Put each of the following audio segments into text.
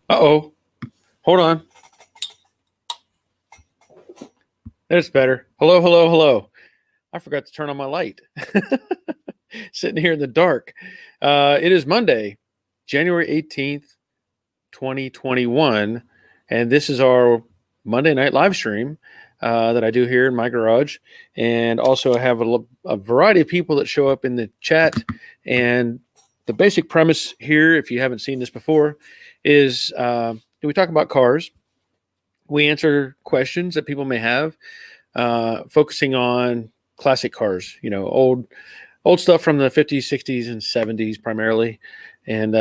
Uh-oh. Hold on. That's better. Hello, hello, hello. I forgot to turn on my light. Sitting here in the dark. It is Monday, January 18th, 2021. And this is our Monday night live stream that I do here in my garage. And also I have a variety of people that show up in the chat. And the basic premise here, if you haven't seen this before, is we talk about cars. We answer questions that people may have, focusing on classic cars, old stuff from the 50s, 60s, and 70s primarily. And,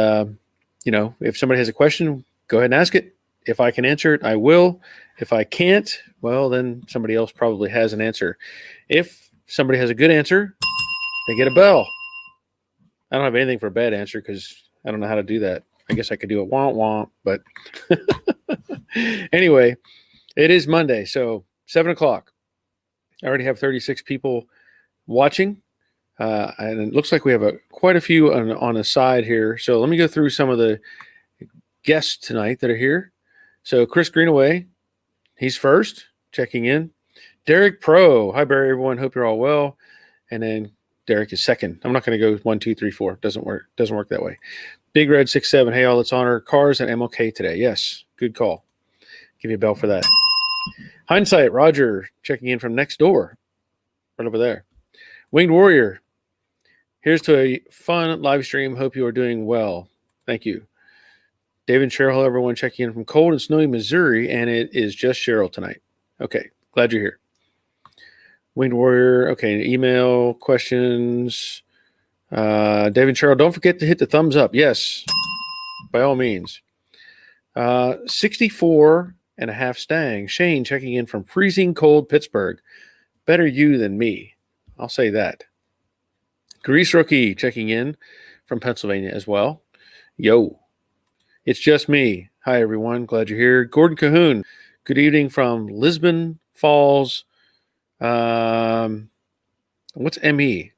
if somebody has a question, go ahead and ask it. If I can answer it, I will. If I can't, well, then somebody else probably has an answer. If somebody has a good answer, they get a bell. I don't have anything for a bad answer because I don't know how to do that. I guess I could do a womp, but anyway, it is Monday, so 7 o'clock. I already have 36 people watching, and it looks like we have quite a few on a side here. So let me go through some of the guests tonight that are here. So Chris Greenaway, he's first, checking in. Derek Pro, hi Barry, everyone. Hope you're all well. And then Derek is second. I'm not going to go 1, 2, 3, 4. Doesn't work that way. Big Red 67. Hey all, let's honor cars and MLK today. Yes, good call. Give you a bell for that. Hindsight, Roger, checking in from next door, right over there. Winged Warrior, here's to a fun live stream. Hope you are doing well. Thank you. David and Cheryl, everyone checking in from cold and snowy Missouri, and it is just Cheryl tonight. Okay, glad you're here. Winged Warrior, okay, email, questions. David and Cheryl, don't forget to hit the thumbs up. Yes, by all means. 64 and a half Stang. Shane checking in from freezing cold Pittsburgh. Better you than me. I'll say that. Grease Rookie checking in from Pennsylvania as well. Yo. It's just me. Hi, everyone. Glad you're here. Gordon Cahoon. Good evening from Lisbon Falls. What's ME?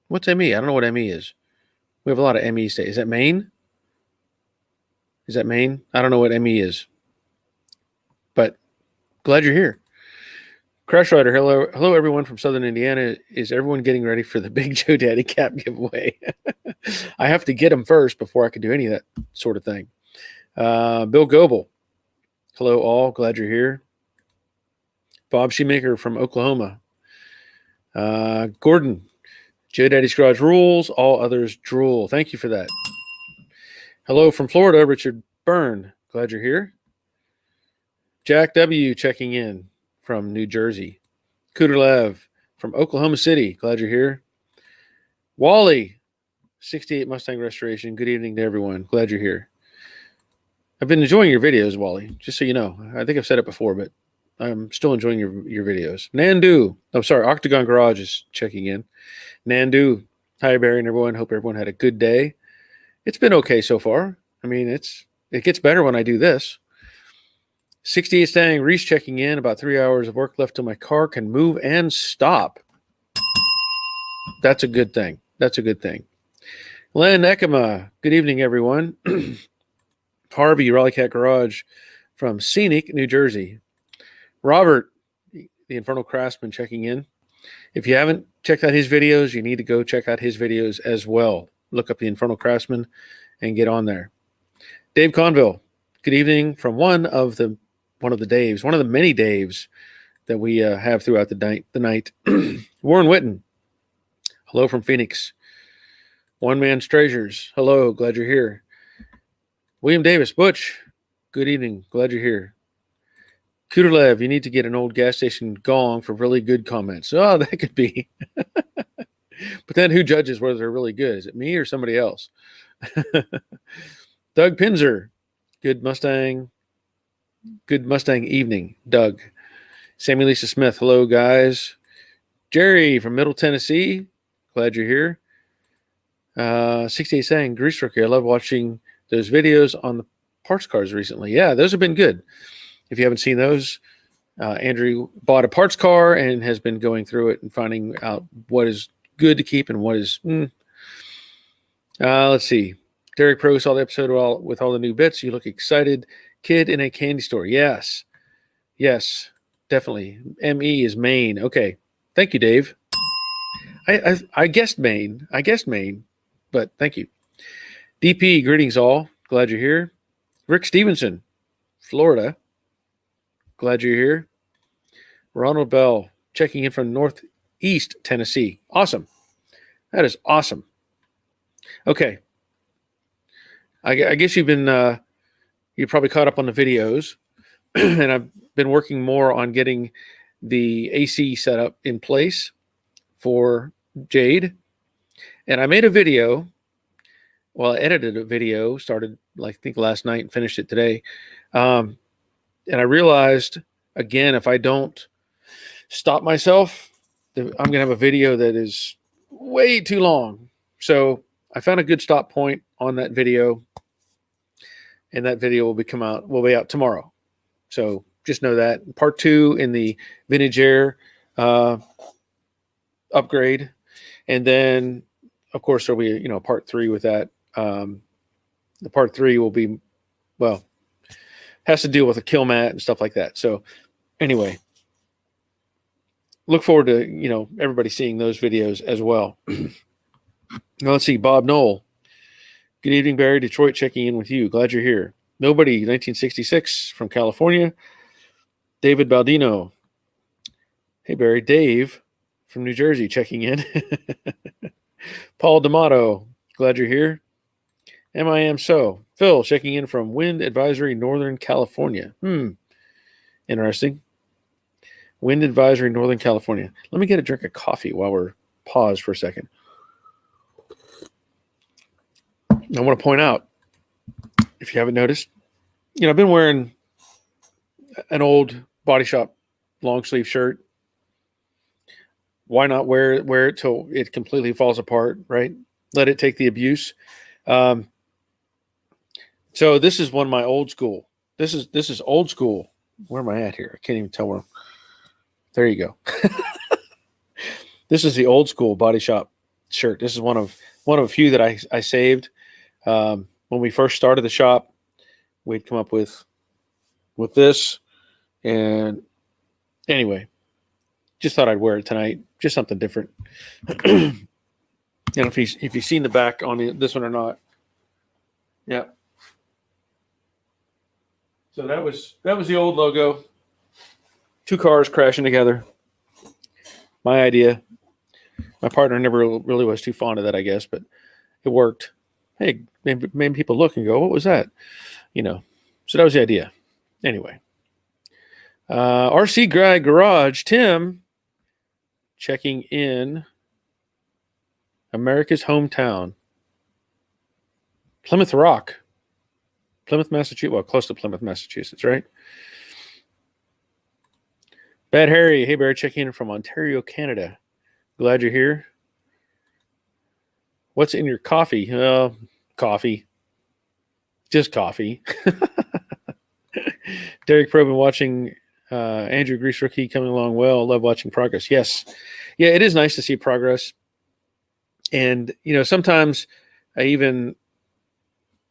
What's ME? I don't know what ME is. We have a lot of ME states. Is that Maine? Is that Maine? I don't know what ME is. But glad you're here. Crash Rider, hello everyone from Southern Indiana. Is everyone getting ready for the Big Joe Daddy cap giveaway? I have to get them first before I can do any of that sort of thing. Bill Goebel, hello all. Glad you're here. Bob Shoemaker from Oklahoma. Gordon, Joe Daddy's Garage rules. All others drool. Thank you for that. Hello from Florida, Richard Byrne. Glad you're here. Jack W. checking in from New Jersey. Cooter Lev from Oklahoma City. Glad you're here. Wally, 68 Mustang Restoration. Good evening to everyone. Glad you're here. I've been enjoying your videos, Wally, just so you know. I think I've said it before, but I'm still enjoying your videos. Nandu, Octagon Garage is checking in. Nandu, hi Barry and everyone. Hope everyone had a good day. It's been okay so far. I mean, it gets better when I do this. 68 Stang, Reese checking in. About 3 hours of work left till my car can move and stop. That's a good thing. That's a good thing. Len Ekema, good evening, everyone. Harvey, Rallycat Garage from Scenic, New Jersey. Robert, the Infernal Craftsman, checking in. If you haven't checked out his videos, you need to go check out his videos as well. Look up the Infernal Craftsman and get on there. Dave Conville, good evening from one of the many Daves that we have throughout the night. Warren Witten, hello from Phoenix. One Man's Treasures, hello, glad you're here. William Davis, Butch, good evening, glad you're here. Kuderlev, you need to get an old gas station gong for really good comments. Oh, that could be. But then who judges whether they're really good? Is it me or somebody else? Doug Pinzer, good Mustang evening, Doug. Sammy Lisa Smith, hello guys. Jerry from Middle Tennessee, glad you're here. 68 saying, Grease Rookie, I love watching those videos on the parts cars recently. Yeah, those have been good. If you haven't seen those, Andrew bought a parts car and has been going through it and finding out what is good to keep and what is, let's see. Derek Pro saw the episode with all the new bits. You look excited. Kid in a candy store. Yes. Yes, definitely. ME is Maine. Okay. Thank you, Dave. I guessed Maine. But thank you. DP, greetings all. Glad you're here. Rick Stevenson, Florida. Glad you're here. Ronald Bell, checking in from Northeast Tennessee. Awesome. That is awesome. Okay. I guess you've been you probably caught up on the videos, and I've been working more on getting the AC setup in place for Jade. And I made a video. Well, I edited a video, started I think last night and finished it today. And I realized, again, if I don't stop myself, I'm going to have a video that is way too long. So I found a good stop point on that video, and that video will be out tomorrow. So just know that. Part 2 in the Vintage Air upgrade. And then, of course, there'll be, part 3 with that. The part 3 will be, has to deal with a Kilmat and stuff like that. So anyway, look forward to, everybody seeing those videos as well. Now let's see. Bob Knoll. Good evening, Barry. Detroit checking in with you. Glad you're here. Nobody, 1966 from California. David Baldino. Hey, Barry. Dave from New Jersey checking in. Paul D'Amato. Glad you're here. MIM so. Phil checking in from Wind Advisory, Northern California. Interesting. Wind Advisory, Northern California. Let me get a drink of coffee while we're paused for a second. I want to point out, if you haven't noticed, I've been wearing an old Body Shop long sleeve shirt. Why not wear it till it completely falls apart, right? Let it take the abuse. So this is one of my old school. This is old school. Where am I at here? I can't even tell where. There you go. This is the old school Body Shop shirt. This is one of a few that I saved. When we first started the shop, we'd come up with this, and anyway, just thought I'd wear it tonight. Just something different. And if you've seen the back on this one or not, yeah. So that was the old logo. 2 cars crashing together. My idea. My partner never really was too fond of that, I guess, but it worked. Hey, made people look and go, what was that? So that was the idea. Anyway. RC Garage, Tim, checking in. America's hometown. Plymouth Rock. Plymouth, Massachusetts. Well, close to Plymouth, Massachusetts, right? Bad Harry. Hey, Barry, checking in from Ontario, Canada. Glad you're here. What's in your coffee? Coffee. Just coffee. Derek Pro, been watching Andrew Grease Rookie coming along well. Love watching progress. Yes. Yeah, it is nice to see progress. And, sometimes I even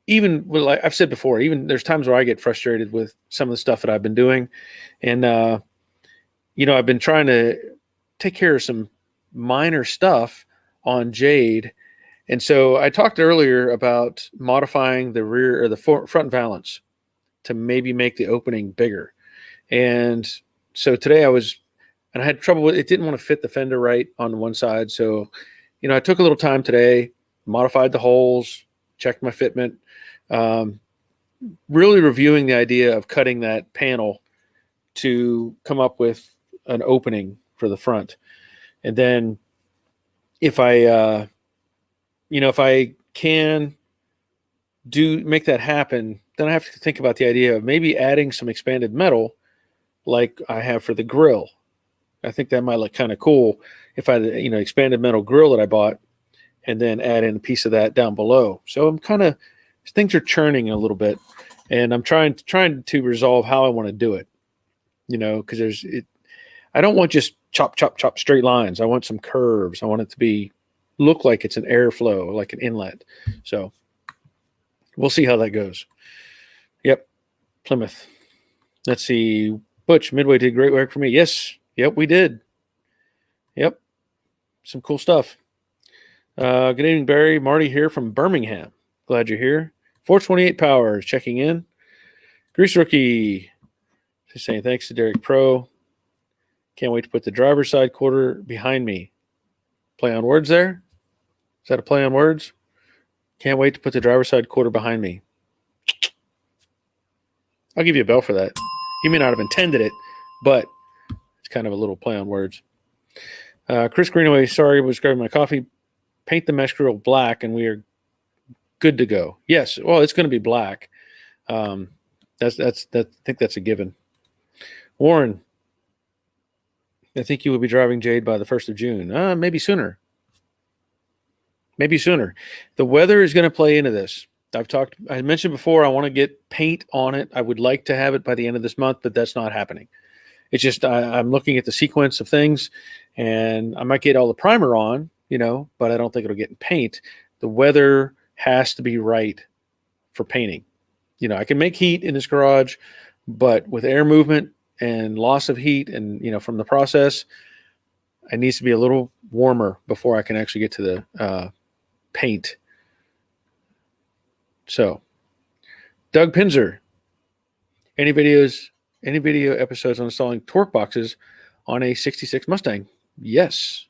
like I've said before, even there's times where I get frustrated with some of the stuff that I've been doing. And, I've been trying to take care of some minor stuff on Jade. And so I talked earlier about modifying the rear or the front valance to maybe make the opening bigger. And so today I had trouble with it. Didn't want to fit the fender right on one side. So, I took a little time today, modified the holes, checked my fitment, really reviewing the idea of cutting that panel to come up with an opening for the front. And then if I can make that happen, then I have to think about the idea of maybe adding some expanded metal like I have for the grill. I think that might look kind of cool if I, expanded metal grill that I bought and then add in a piece of that down below. So I'm things are churning a little bit, and I'm trying to resolve how I want to do it, because I don't want just chop, chop, chop straight lines. I want some curves. I want it to look like it's an airflow, like an inlet. So We'll see how that goes. Yep. Plymouth. Let's see. Butch, Midway did great work for me. Yes. Yep, we did. Yep. Some cool stuff. Good evening, Barry. Marty here from Birmingham. Glad you're here. 428 Powers checking in. Grease Rookie. Just saying thanks to Derek Pro. Can't wait to put the driver's side quarter behind me. Play on words there? Is that a play on words? Can't wait to put the driver's side quarter behind me. I'll give you a bell for that. You may not have intended it, but it's kind of a little play on words. Chris Greenaway, sorry, was grabbing my coffee. Paint the mesh grill black, and we are good to go. Yes, well, it's going to be black. I think that's a given. Warren, I think you will be driving Jade by the 1st of June. Maybe sooner. Maybe sooner. The weather is going to play into this. I mentioned before, I want to get paint on it. I would like to have it by the end of this month, but that's not happening. It's just I'm looking at the sequence of things, and I might get all the primer on, but I don't think it'll get in paint. The weather has to be right for painting. I can make heat in this garage, but with air movement and loss of heat and, from the process, it needs to be a little warmer before I can actually get to the paint. So, Doug Pinzer, any video episodes on installing torque boxes on a 66 Mustang? Yes.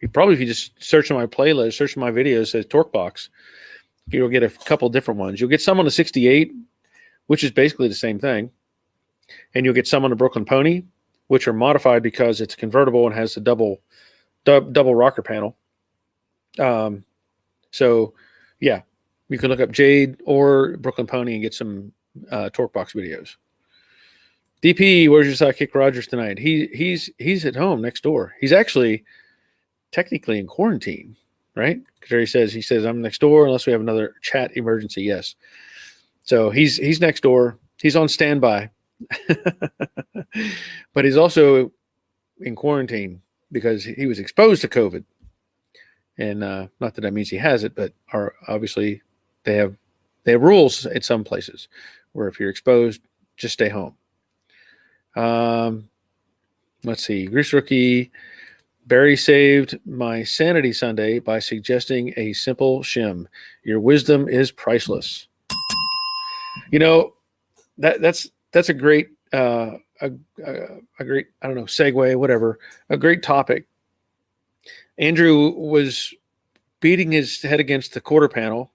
If you just search on my playlist, search on my videos, says torque box, you'll get a couple different ones. You'll get some on the 68, which is basically the same thing. And you'll get some on the Brooklyn Pony, which are modified because it's convertible and has a double rocker panel. So, yeah, you can look up Jade or Brooklyn Pony and get some torque box videos. DP, where's your sidekick Rogers tonight? He's at home next door. He's actually technically in quarantine, right? Because he says I'm next door unless we have another chat emergency. Yes. So he's next door. He's on standby, but he's also in quarantine because he was exposed to COVID. And not that that means he has it, but obviously they have rules at some places where if you're exposed, just stay home. Let's see. Grease Rookie. Barry saved my sanity Sunday by suggesting a simple shim. Your wisdom is priceless. That's a great a great, I don't know, segue, whatever, a great topic. Andrew was beating his head against the quarter panel,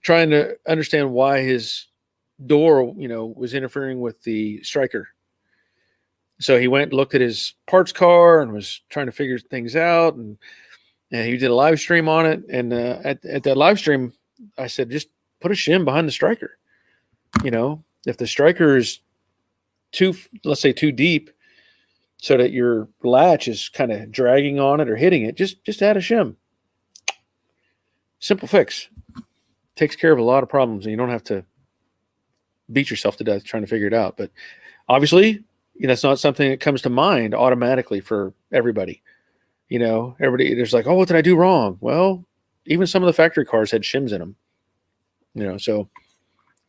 trying to understand why his door, was interfering with the striker. So he went and looked at his parts car and was trying to figure things out. And he did a live stream on it. And at that live stream, I said, just put a shim behind the striker. If the striker is let's say too deep, so that your latch is kind of dragging on it or hitting it, just add a shim. Simple fix. Takes care of a lot of problems, and you don't have to beat yourself to death trying to figure it out. But obviously, it's not something that comes to mind automatically for everybody. Everybody, there's like, oh, what did I do wrong? Well, even some of the factory cars had shims in them. So you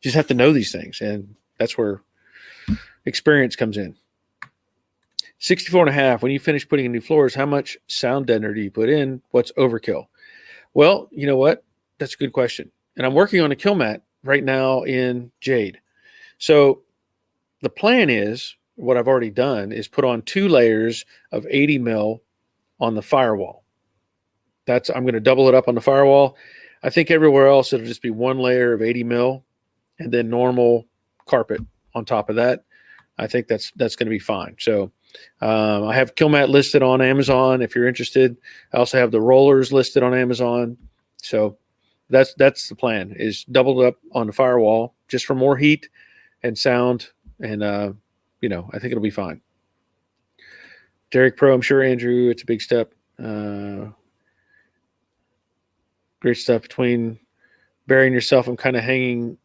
just have to know these things, and that's where experience comes in. 64.5. When you finish putting in new floors, how much sound deadener do you put in? What's overkill? Well, you know what? That's a good question. And I'm working on a Kilmat right now in Jade. So the plan is, what I've already done is put on 2 layers of 80 mil on the firewall. I'm going to double it up on the firewall. I think everywhere else it'll just be 1 layer of 80 mil and then normal carpet on top of that. I think that's going to be fine. So I have Kilmat listed on Amazon if you're interested. I also have the rollers listed on Amazon. So that's the plan, is doubled up on the firewall just for more heat and sound. And, I think it'll be fine. Derek Pro, I'm sure, Andrew, it's a big step. Great stuff between Barry and yourself. I'm kind of hanging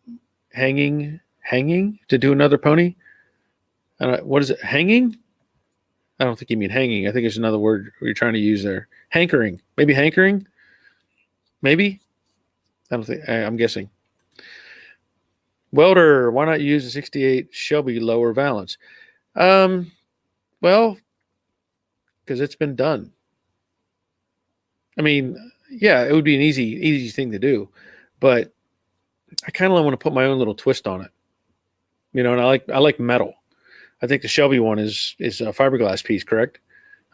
to do another pony. What is it? Hanging? I don't think you mean hanging. I think it's another word you're trying to use there. Hankering. Maybe hankering? Maybe. I don't think. I'm guessing. Welder, why not use a 68 Shelby lower valance? Well, because it's been done. I mean, yeah, it would be an easy thing to do, but I kind of want to put my own little twist on it. And I like metal. I think the Shelby one is a fiberglass piece, correct?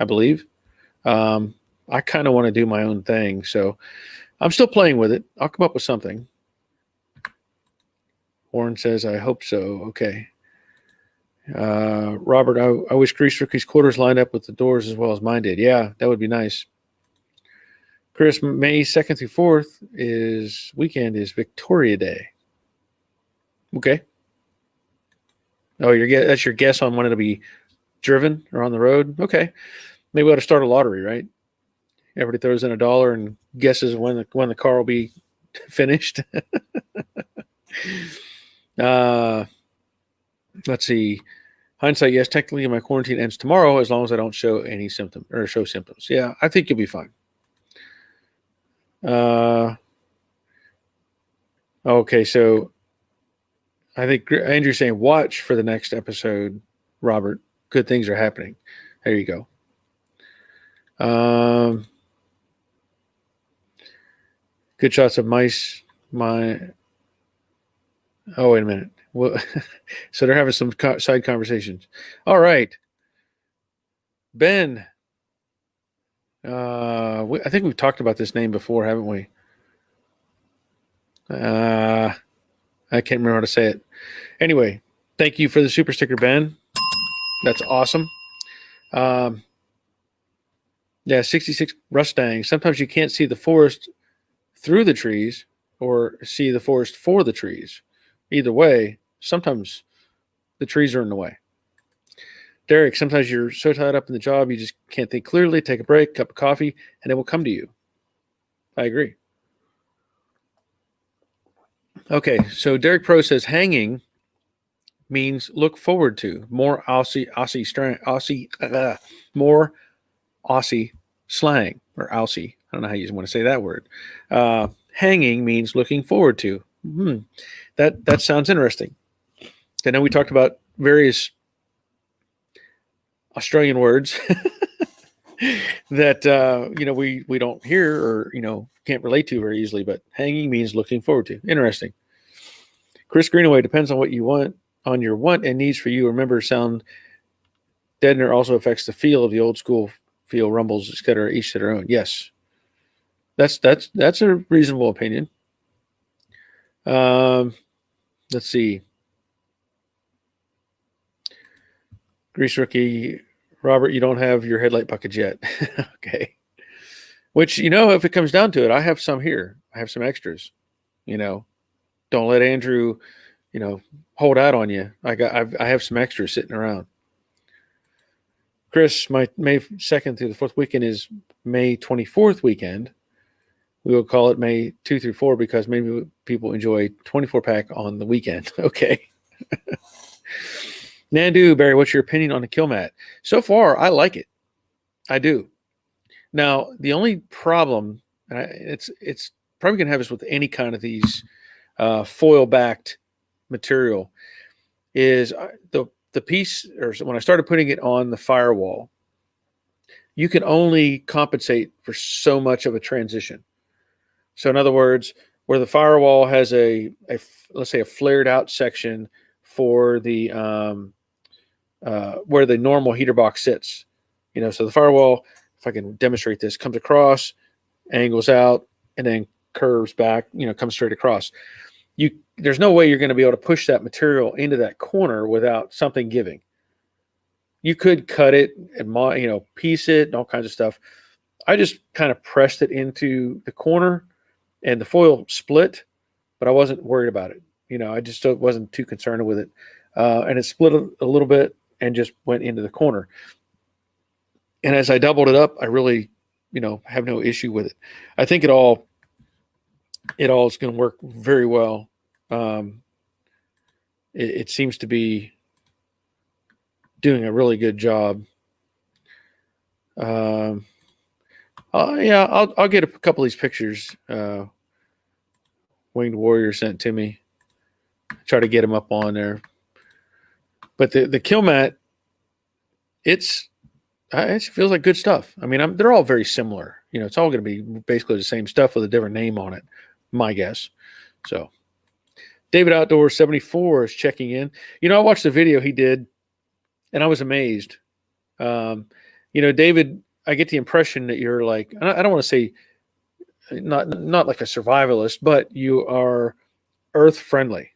I believe. Um, I kind of want to do my own thing, so I'm still playing with it. I'll come up with something. Warren says, "I hope so." Okay. Robert, I wish Grease Rookie's quarters lined up with the doors as well as mine did. Yeah, that would be nice. Chris, May 2nd through 4th weekend is Victoria Day. Okay. Oh, that's your guess on when it'll be driven or on the road? Okay. Maybe we ought to start a lottery, right? Everybody throws in $1 and guesses when the car will be finished. Let's see. Hindsight, yes, technically my quarantine ends tomorrow as long as I don't show any symptoms. Yeah, I think you'll be fine. Okay, so I think Andrew's saying watch for the next episode, Robert. Good things are happening. There you go. Good shots of mice. Oh, wait a minute. Well, so they're having some side conversations. All right. Ben. I think we've talked about this name before, haven't we? I can't remember how to say it. Anyway, thank you for the super sticker, Ben. That's awesome. Yeah, 66 mustangs. Sometimes you can't see the forest through the trees or see the forest for the trees. Either way, sometimes the trees are in the way. Derek, sometimes you're so tied up in the job you just can't think clearly. Take a break, cup of coffee, and it will come to you. I agree. Okay, so Derek Pro says hanging means look forward to. More more Aussie slang or Aussie. I don't know how you want to say that word. Hanging means looking forward to. That sounds interesting. I know we talked about various Australian words that we don't hear or can't relate to very easily, but hanging means looking forward to. Interesting. Chris Greenaway, depends on what you want, on your want and needs for you. Remember, sound deadener also affects the feel of the old school feel, rumbles, etc. Each to their own. Yes, that's a reasonable opinion. Let's see. Grease Rookie, Robert, you don't have your headlight buckets yet. Okay. Which, if it comes down to it, I have some here. I have some extras. Don't let Andrew, hold out on you. I have some extras sitting around. Chris, my May 2nd through the 4th weekend is May 24th weekend. We will call it May 2 through 4 because maybe people enjoy 24 pack on the weekend. Okay. Nandu, Barry, what's your opinion on the Kilmat? So far, I like it. I do. Now, the only problem, it's probably going to have this with any kind of these foil-backed material, is the piece, or when I started putting it on the firewall, you can only compensate for so much of a transition. So in other words, where the firewall has let's say a flared out section for the where the normal heater box sits, so the firewall, if I can demonstrate this, comes across, angles out, and then curves back, comes straight across. There's no way you're going to be able to push that material into that corner without something giving. You could cut it and piece it and all kinds of stuff. I just kind of pressed it into the corner and the foil split, but I wasn't worried about it. I just wasn't too concerned with it. And it split a little bit and just went into the corner. And as I doubled it up, I really, have no issue with it. I think it all is going to work very well. It seems to be doing a really good job. Yeah, I'll get a couple of these pictures. Winged Warrior sent to me. Try to get them up on there. But the Kilmat, it feels like good stuff. I mean, they're all very similar. It's all going to be basically the same stuff with a different name on it, my guess. So, David Outdoor 74 is checking in. I watched the video he did, and I was amazed. David, I get the impression that you're like, I don't want to say not like a survivalist, but you are earth friendly.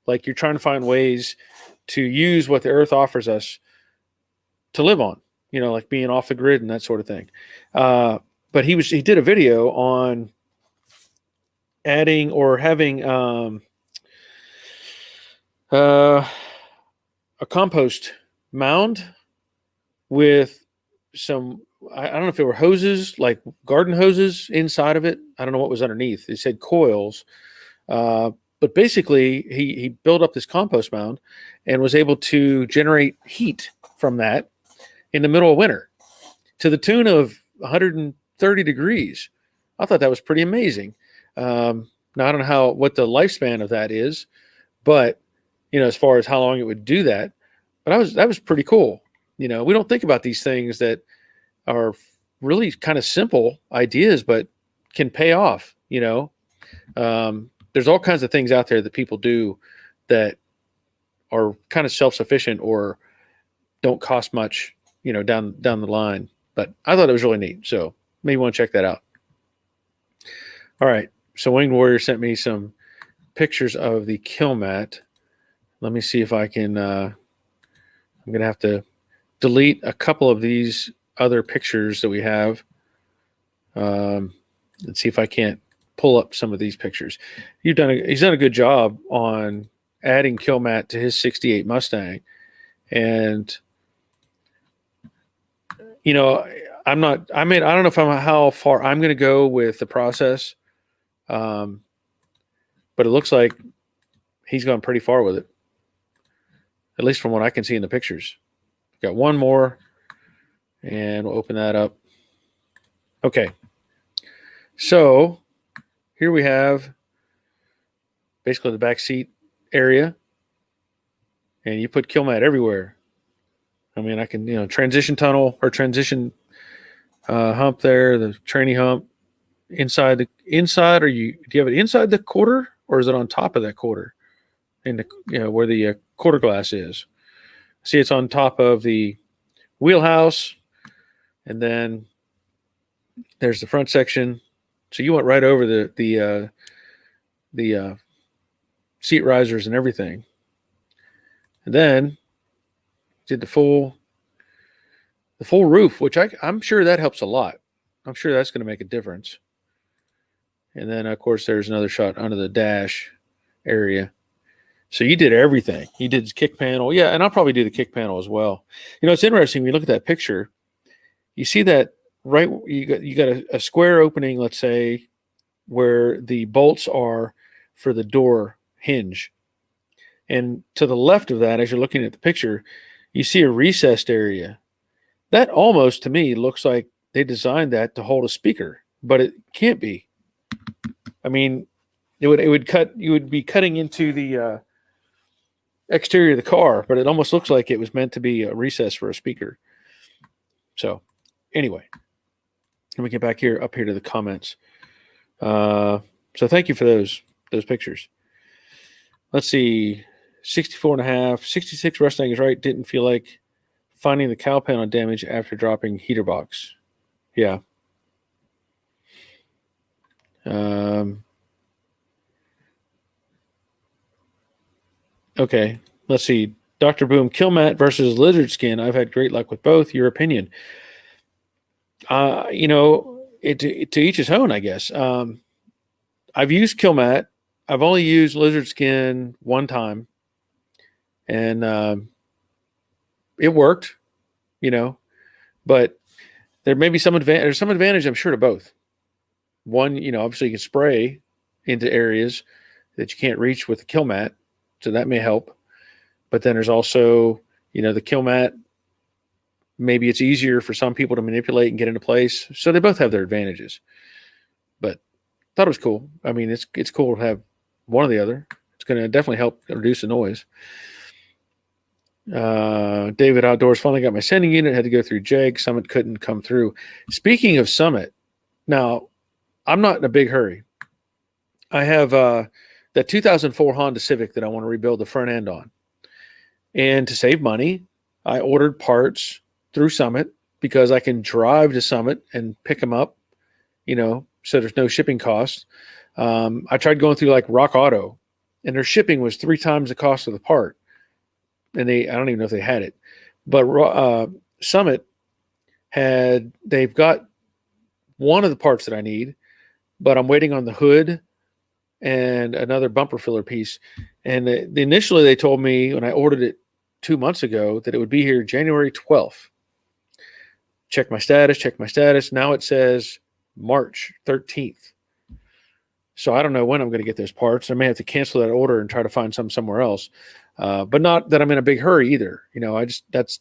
Like you're trying to find ways to use what the earth offers us to live on, like being off the grid and that sort of thing. But he did a video on adding or having a compost mound with some, I don't know if it were hoses, like garden hoses inside of it. I don't know what was underneath. It said coils. But basically, he built up this compost mound and was able to generate heat from that in the middle of winter to the tune of 130 degrees. I thought that was pretty amazing. Now, I don't know what the lifespan of that is, but, as far as how long it would do that, but that was pretty cool. We don't think about these things that are really kind of simple ideas, but can pay off, there's all kinds of things out there that people do that are kind of self-sufficient or don't cost much, down the line. But I thought it was really neat. So maybe you want to check that out. All right. So Winged Warrior sent me some pictures of the Kilmat. Let me see if I can, I'm going to have to delete a couple of these other pictures that we have. And see if I can't pull up some of these pictures. He's done a good job on adding Kilmat to his 68 Mustang. And, I don't know how far I'm going to go with the process. But it looks like he's gone pretty far with it. At least from what I can see in the pictures. Got one more and we'll open that up. Okay. So here we have basically the back seat area, and you put Kilmat everywhere. I mean, I can, transition tunnel or transition hump there, the tranny hump inside, or do you have it inside the quarter or is it on top of that quarter in the, where the quarter glass is? See, it's on top of the wheelhouse, and then there's the front section. So you went right over the seat risers and everything. And then did the full roof, which I'm sure that helps a lot. I'm sure that's going to make a difference. And then, of course, there's another shot under the dash area. So you did everything. You did the kick panel. Yeah, and I'll probably do the kick panel as well. It's interesting when you look at that picture. You see that right, you got a square opening, let's say, where the bolts are for the door hinge. And to the left of that, as you're looking at the picture, you see a recessed area. That almost, to me, looks like they designed that to hold a speaker, but it can't be. I mean, you would be cutting into the exterior of the car, but it almost looks like it was meant to be a recess for a speaker. So anyway, let me get back up here to the comments. So thank you for those pictures. Let's see, 64.5, 66 Mustang is right. Didn't feel like finding the cowl panel damage after dropping heater box. Yeah. Okay, let's see. Dr. Boom, Kilmat versus lizard skin. I've had great luck with both. Your opinion? To each his own, I guess. I've used Kilmat. I've only used lizard skin one time, and it worked. But there may be some advantage. There's some advantage, I'm sure, to both. One, obviously you can spray into areas that you can't reach with the Kilmat, so that may help. But then there's also, the Kilmat maybe it's easier for some people to manipulate and get into place. So they both have their advantages. But thought it was cool. I mean, it's cool to have one or the other. It's going to definitely help reduce the noise. David Outdoors finally got my sending unit. Had to go through JEG. Summit couldn't come through. Speaking of Summit, now I'm not in a big hurry. I have that 2004 Honda Civic that I want to rebuild the front end on. And to save money, I ordered parts through Summit because I can drive to Summit and pick them up, so there's no shipping costs. I tried going through like Rock Auto, and their shipping was 3 times the cost of the part. And I don't even know if they had it. But Summit they've got one of the parts that I need, but I'm waiting on the hood and another bumper filler piece. And initially they told me when I ordered it 2 months ago that it would be here January 12th. Check my status. Now it says March 13th. So I don't know when I'm going to get those parts. I may have to cancel that order and try to find some somewhere else. But not that I'm in a big hurry either. That's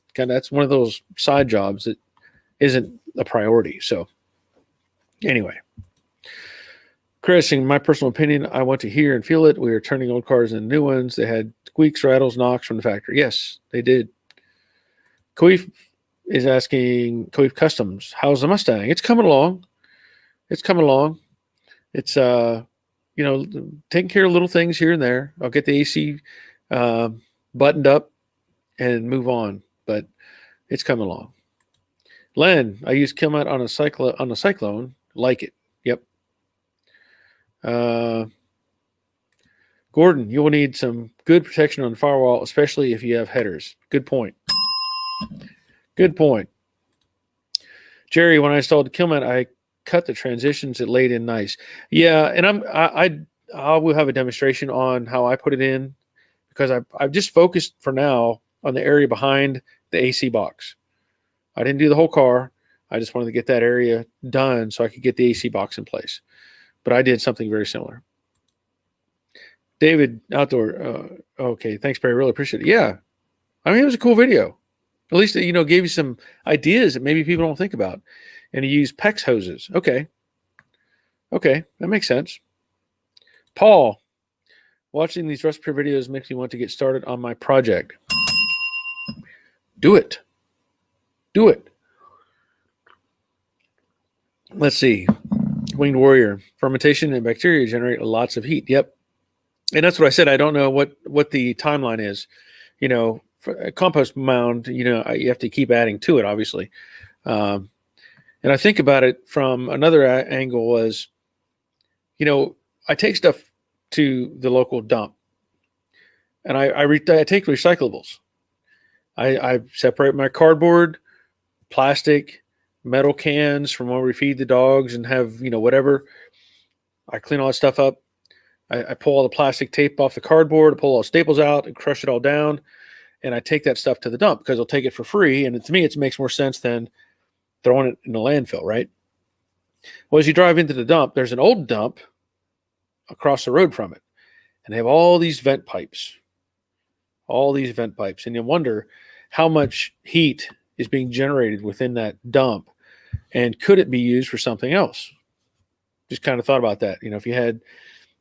one of those side jobs that isn't a priority. So anyway, Chris, in my personal opinion, I want to hear and feel it. We are turning old cars into new ones. They had squeaks, rattles, knocks from the factory. Yes, they did. Koif is asking, Koif Customs, how's the Mustang? It's coming along. It's taking care of little things here and there. I'll get the AC buttoned up and move on, but it's coming along. Len, I use Kilmat on a Cyclone. Like it. Yep. Gordon, you will need some good protection on the firewall, especially if you have headers. Good point. Jerry, when I installed Kilmat, I cut the transitions. It laid in nice. Yeah, and I will have a demonstration on how I put it in, because I've just focused for now on the area behind the AC box. I didn't do the whole car. I just wanted to get that area done so I could get the AC box in place. But I did something very similar. David Outdoor. Okay, thanks, Barry. Really appreciate it. Yeah, I mean, it was a cool video. At least it, gave you some ideas that maybe people don't think about. And you use PEX hoses. Okay, that makes sense. Paul, watching these recipe videos makes me want to get started on my project. Do it. Let's see. Winged Warrior. Fermentation and bacteria generate lots of heat. Yep. And that's what I said. I don't know what the timeline is. For a compost mound, you have to keep adding to it, obviously. And I think about it from another angle was, I take stuff to the local dump, and I take recyclables. I separate my cardboard, plastic, metal cans from where we feed the dogs and have, whatever. I clean all that stuff up. I pull all the plastic tape off the cardboard, pull all the staples out and crush it all down. And I take that stuff to the dump because I'll take it for free. And to me, it makes more sense than throwing it in the landfill, right? Well, as you drive into the dump, there's an old dump across the road from it. And they have all these vent pipes. And you wonder how much heat is being generated within that dump. And could it be used for something else? Just kind of thought about that. If you had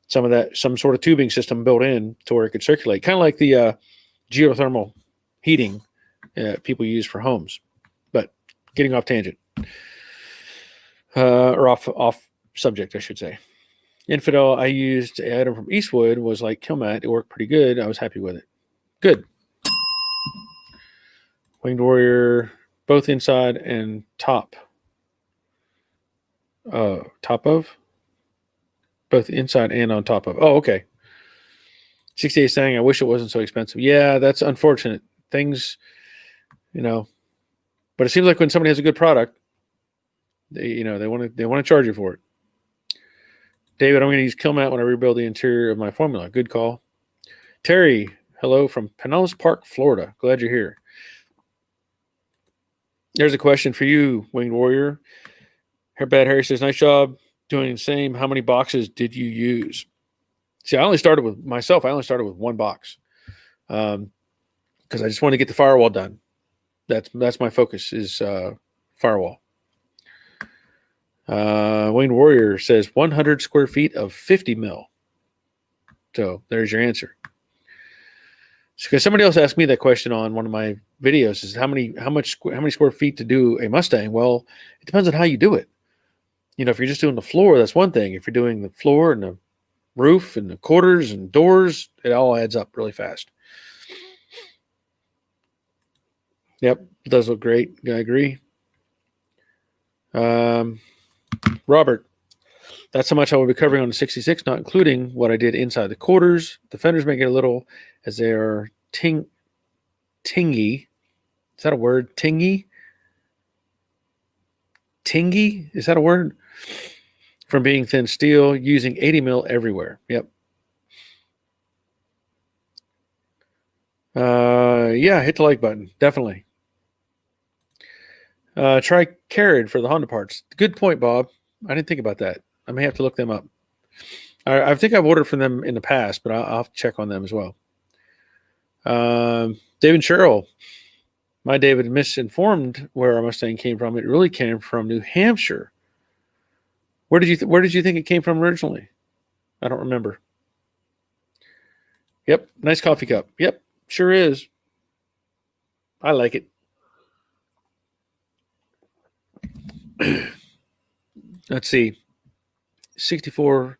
some sort of tubing system built in to where it could circulate, kind of like the geothermal heating people use for homes. But getting off tangent, or off subject, I should say. Infidel, I used an item from Eastwood, was like Kilmat. It worked pretty good. I was happy with it. Good. Winged Warrior, both inside and top. Top of? Both inside and on top of. Oh, okay. 68 saying, I wish it wasn't so expensive. Yeah, that's unfortunate. Things, but it seems like when somebody has a good product, they want to charge you for it. David, I'm going to use Kilmat when I rebuild the interior of my Formula. Good call. Terry, hello from Pinellas Park, Florida. Glad you're here. There's a question for you, Winged Warrior. Bad Harry says, nice job doing the same. How many boxes did you use? See, I only started with one box because I just wanted to get the firewall done. That's my focus is firewall. Wayne Warrior says 100 square feet of 50 mil. So there's your answer. Because somebody else asked me that question on one of my videos: is how many square feet to do a Mustang? Well, it depends on how you do it. You know, if you're just doing the floor, that's one thing. If you're doing the floor and the roof and the quarters and doors, it all adds up really fast. Yep, it does look great. I agree. Robert, that's how much I will be covering on the 66, not including what I did inside the quarters. The fenders may get a little, as they are tingy. Is that a word? Tingy? Tingy? Is that a word? From being thin steel, using 80 mil everywhere. Yep. Yeah, hit the like button. Definitely. Try Carrot for the Honda parts. Good point, Bob. I didn't think about that. I may have to look them up. I think I've ordered from them in the past, but I'll have to check on them as well. David Sherrill. My David misinformed where our Mustang came from. It really came from New Hampshire. Where did you think it came from originally? I don't remember. Yep, nice coffee cup. Yep, sure is. I like it. Let's see. 64.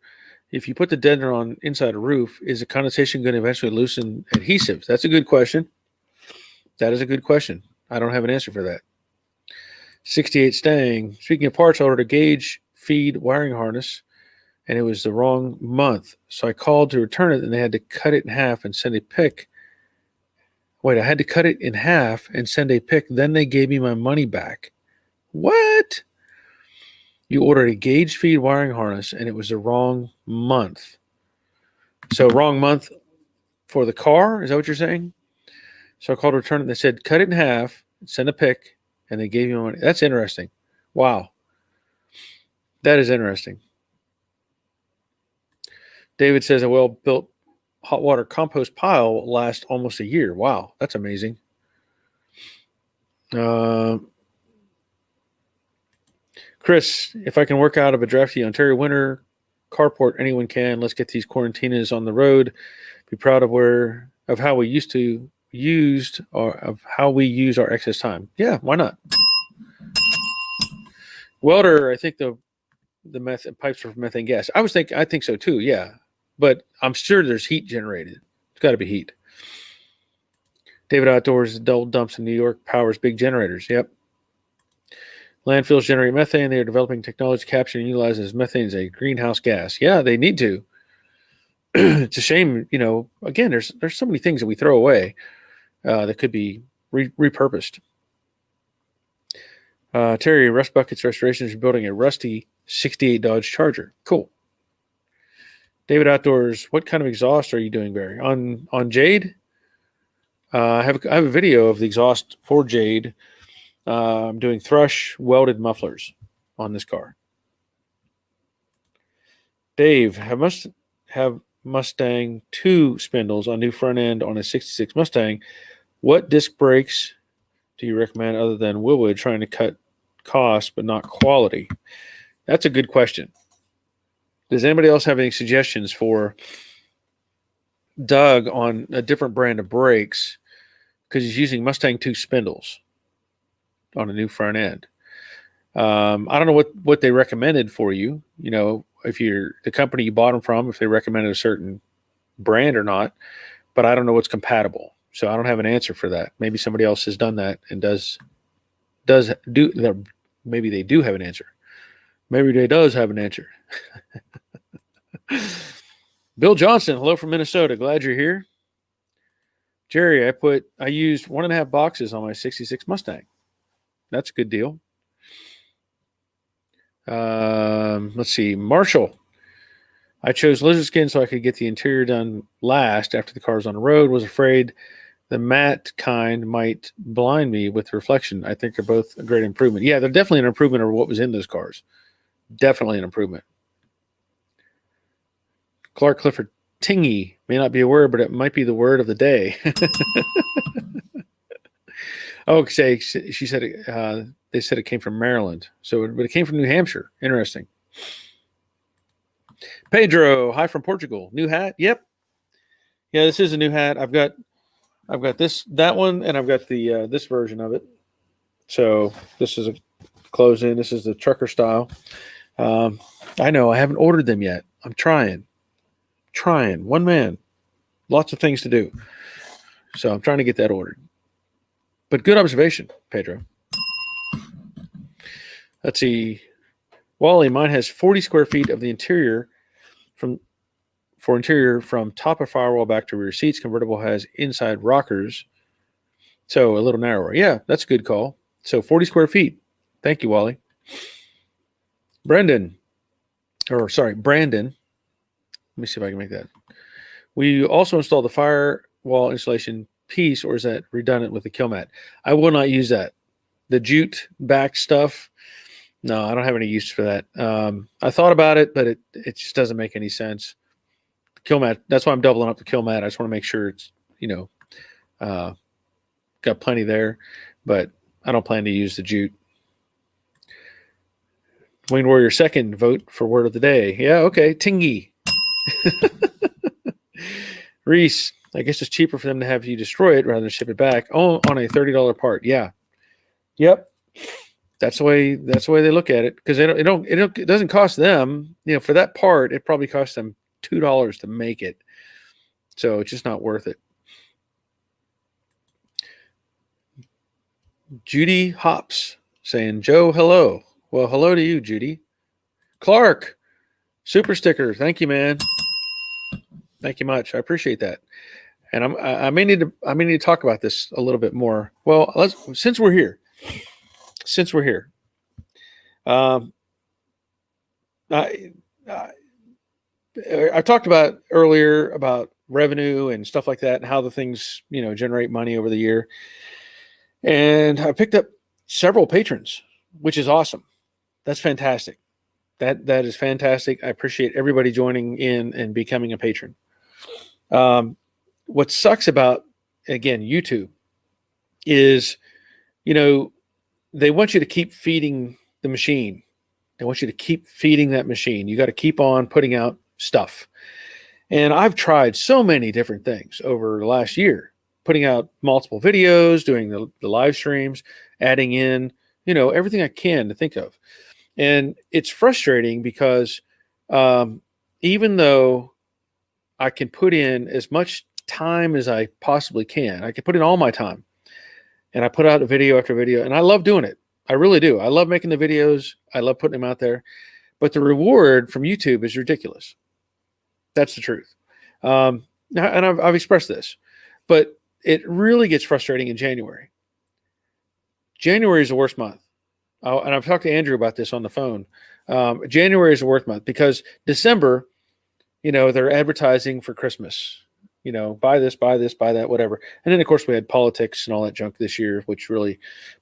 If you put the dender on inside a roof, is the condensation going to eventually loosen adhesive? That's a good question. That is a good question. I don't have an answer for that. 68 Stang. Speaking of parts, I ordered a gauge feed wiring harness, and it was the wrong month. So I called to return it, and they had to cut it in half and send a pic. Wait, I had to cut it in half and send a pic. Then they gave me my money back. What? You ordered a gauge feed wiring harness, and it was the wrong month. So wrong month for the car? Is that what you're saying? So I called to return it, and they said, cut it in half, send a pic, and they gave me money. That's interesting. Wow. That is interesting. David says a well-built hot water compost pile will last almost a year. Wow, that's amazing. Chris, if I can work out of a drafty Ontario winter carport, anyone can. Let's get these quarantinas on the road. Be proud of how we use our excess time. Yeah, why not? Welder, I think the pipes are for methane gas. I think so too. Yeah, but I'm sure there's heat generated. It's got to be heat. David Outdoors, adult dumps in New York powers big generators. Yep. Landfills generate methane. They are developing technology to capture and utilize as methane as a greenhouse gas. Yeah, they need to. It's a shame, again, there's so many things that we throw away that could be repurposed. Terry, Rust Buckets Restoration is building a rusty 68 Dodge Charger. Cool. David Outdoors, what kind of exhaust are you doing, Barry? On Jade? I have a video of the exhaust for Jade. I'm doing thrush welded mufflers on this car. Dave, have Mustang 2 spindles on new front end on a 66 Mustang. What disc brakes do you recommend other than Willwood, trying to cut cost but not quality? That's a good question. Does anybody else have any suggestions for Doug on a different brand of brakes? Because he's using Mustang 2 spindles on a new front end. I don't know what they recommended for you. If you're the company you bought them from, if they recommended a certain brand or not, but I don't know what's compatible. So I don't have an answer for that. Maybe somebody else has done that and does do that. Maybe they do have an answer. Maybe they does have an answer. Bill Johnson, hello from Minnesota. Glad you're here. Jerry, I used 1.5 boxes on my 66 Mustang. That's a good deal. Let's see. Marshall. I chose lizard skin so I could get the interior done last after the car was on the road. Was afraid the matte kind might blind me with reflection. I think they're both a great improvement. Yeah, they're definitely an improvement over what was in those cars. Definitely an improvement. Clark Clifford, tingy may not be a word, but it might be the word of the day. Oh, say she said they said it came from Maryland, but it came from New Hampshire. Interesting. Pedro, hi from Portugal. New hat? Yep. Yeah, this is a new hat. I've got that one, and I've got the this version of it. So this is a close in. This is the trucker style. I know I haven't ordered them yet. I'm trying. One man, lots of things to do. So I'm trying to get that ordered. But good observation, Pedro. Let's see. Wally, mine has 40 square feet of the interior from top of firewall back to rear seats. Convertible has inside rockers, so a little narrower. Yeah, that's a good call. So 40 square feet. Thank you, Wally. Brandon. Let me see if I can make that. We also installed the firewall installation piece, or is that redundant with the Kilmat? I will not use that. The jute back stuff, no, I don't have any use for that. I thought about it, but it just doesn't make any sense. Kilmat, that's why I'm doubling up the Kilmat. I just want to make sure it's, got plenty there, but I don't plan to use the jute. Wayne Warrior second vote for word of the day. Yeah, okay. Tingy. Reese, I guess it's cheaper for them to have you destroy it rather than ship it back. Oh, on a $30 part. Yeah. Yep. That's the way they look at it, because it doesn't cost them, for that part, it probably costs them $2 to make it. So it's just not worth it. Judy Hops saying, Joe, hello. Well, hello to you, Judy. Clark, super sticker. Thank you, man. Thank you much. I appreciate that. And I may need to talk about this a little bit more. Well, since we're here. I talked about earlier about revenue and stuff like that, and how the things generate money over the year. And I picked up several patrons, which is awesome. That's fantastic. That is fantastic. I appreciate everybody joining in and becoming a patron. What sucks about, again, YouTube is, they want you to keep feeding the machine. They want you to keep feeding that machine. You got to keep on putting out stuff. And I've tried so many different things over the last year, putting out multiple videos, doing the live streams, adding in, everything I can to think of. And it's frustrating because even though I can put in as much time as I possibly can, I can put in all my time, and I put out a video after video, and I love doing it. I really do. I love making the videos. I love putting them out there. But the reward from YouTube is ridiculous. That's the truth. And I've expressed this, but it really gets frustrating in January. January is the worst month. And I've talked to Andrew about this on the phone. January is the worst month because December, they're advertising for Christmas. Buy this, buy that, whatever. And then, of course, we had politics and all that junk this year,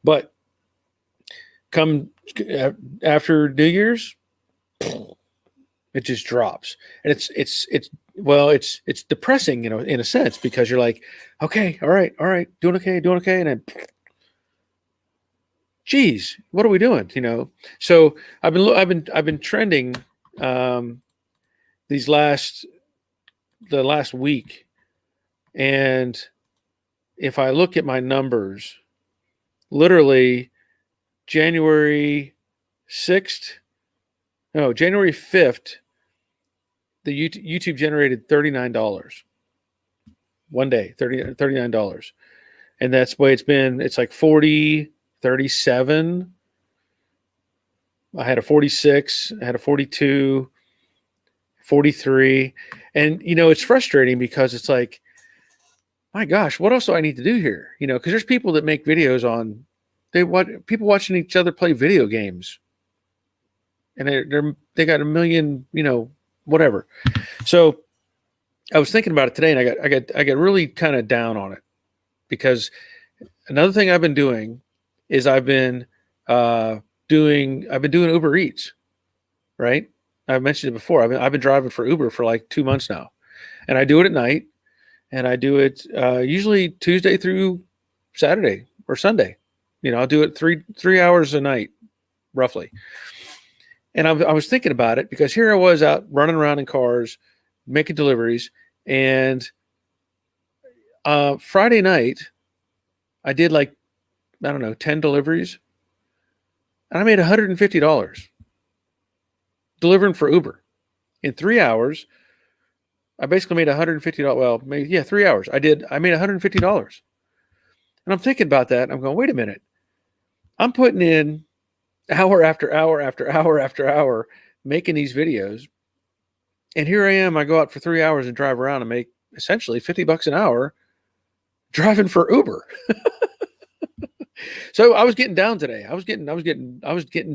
but come after New Year's, it just drops. And it's depressing, in a sense, because you're like, okay, all right, doing okay. And then, geez, what are we doing? So I've been trending the last week, and if I look at my numbers, literally January 5th, the YouTube generated $39 one day, $39, and that's the way it's been. It's like 40. 37. I had a 46. I had a 42, 43. And, it's frustrating because it's like, my gosh, what else do I need to do here? Because there's people that make videos on, people watching each other play video games. And they got a million, whatever. So I was thinking about it today, and I got really kind of down on it, because another thing I've been doing is I've been doing Uber Eats, right? I've mentioned it before. I've been driving for Uber for like 2 months now, and I do it at night, and I do it usually Tuesday through Saturday or Sunday. I'll do it three hours a night, roughly. And I was thinking about it because here I was out running around in cars, making deliveries. And Friday night, I did like, I don't know, 10 deliveries. And I made $150 delivering for Uber. In 3 hours, I basically made $150. Well, maybe, yeah, 3 hours. I made $150. And I'm thinking about that. I'm going, wait a minute. I'm putting in hour after hour after hour after hour making these videos. And here I am. I go out for 3 hours and drive around and make essentially $50 an hour driving for Uber. So I was getting down today. I was getting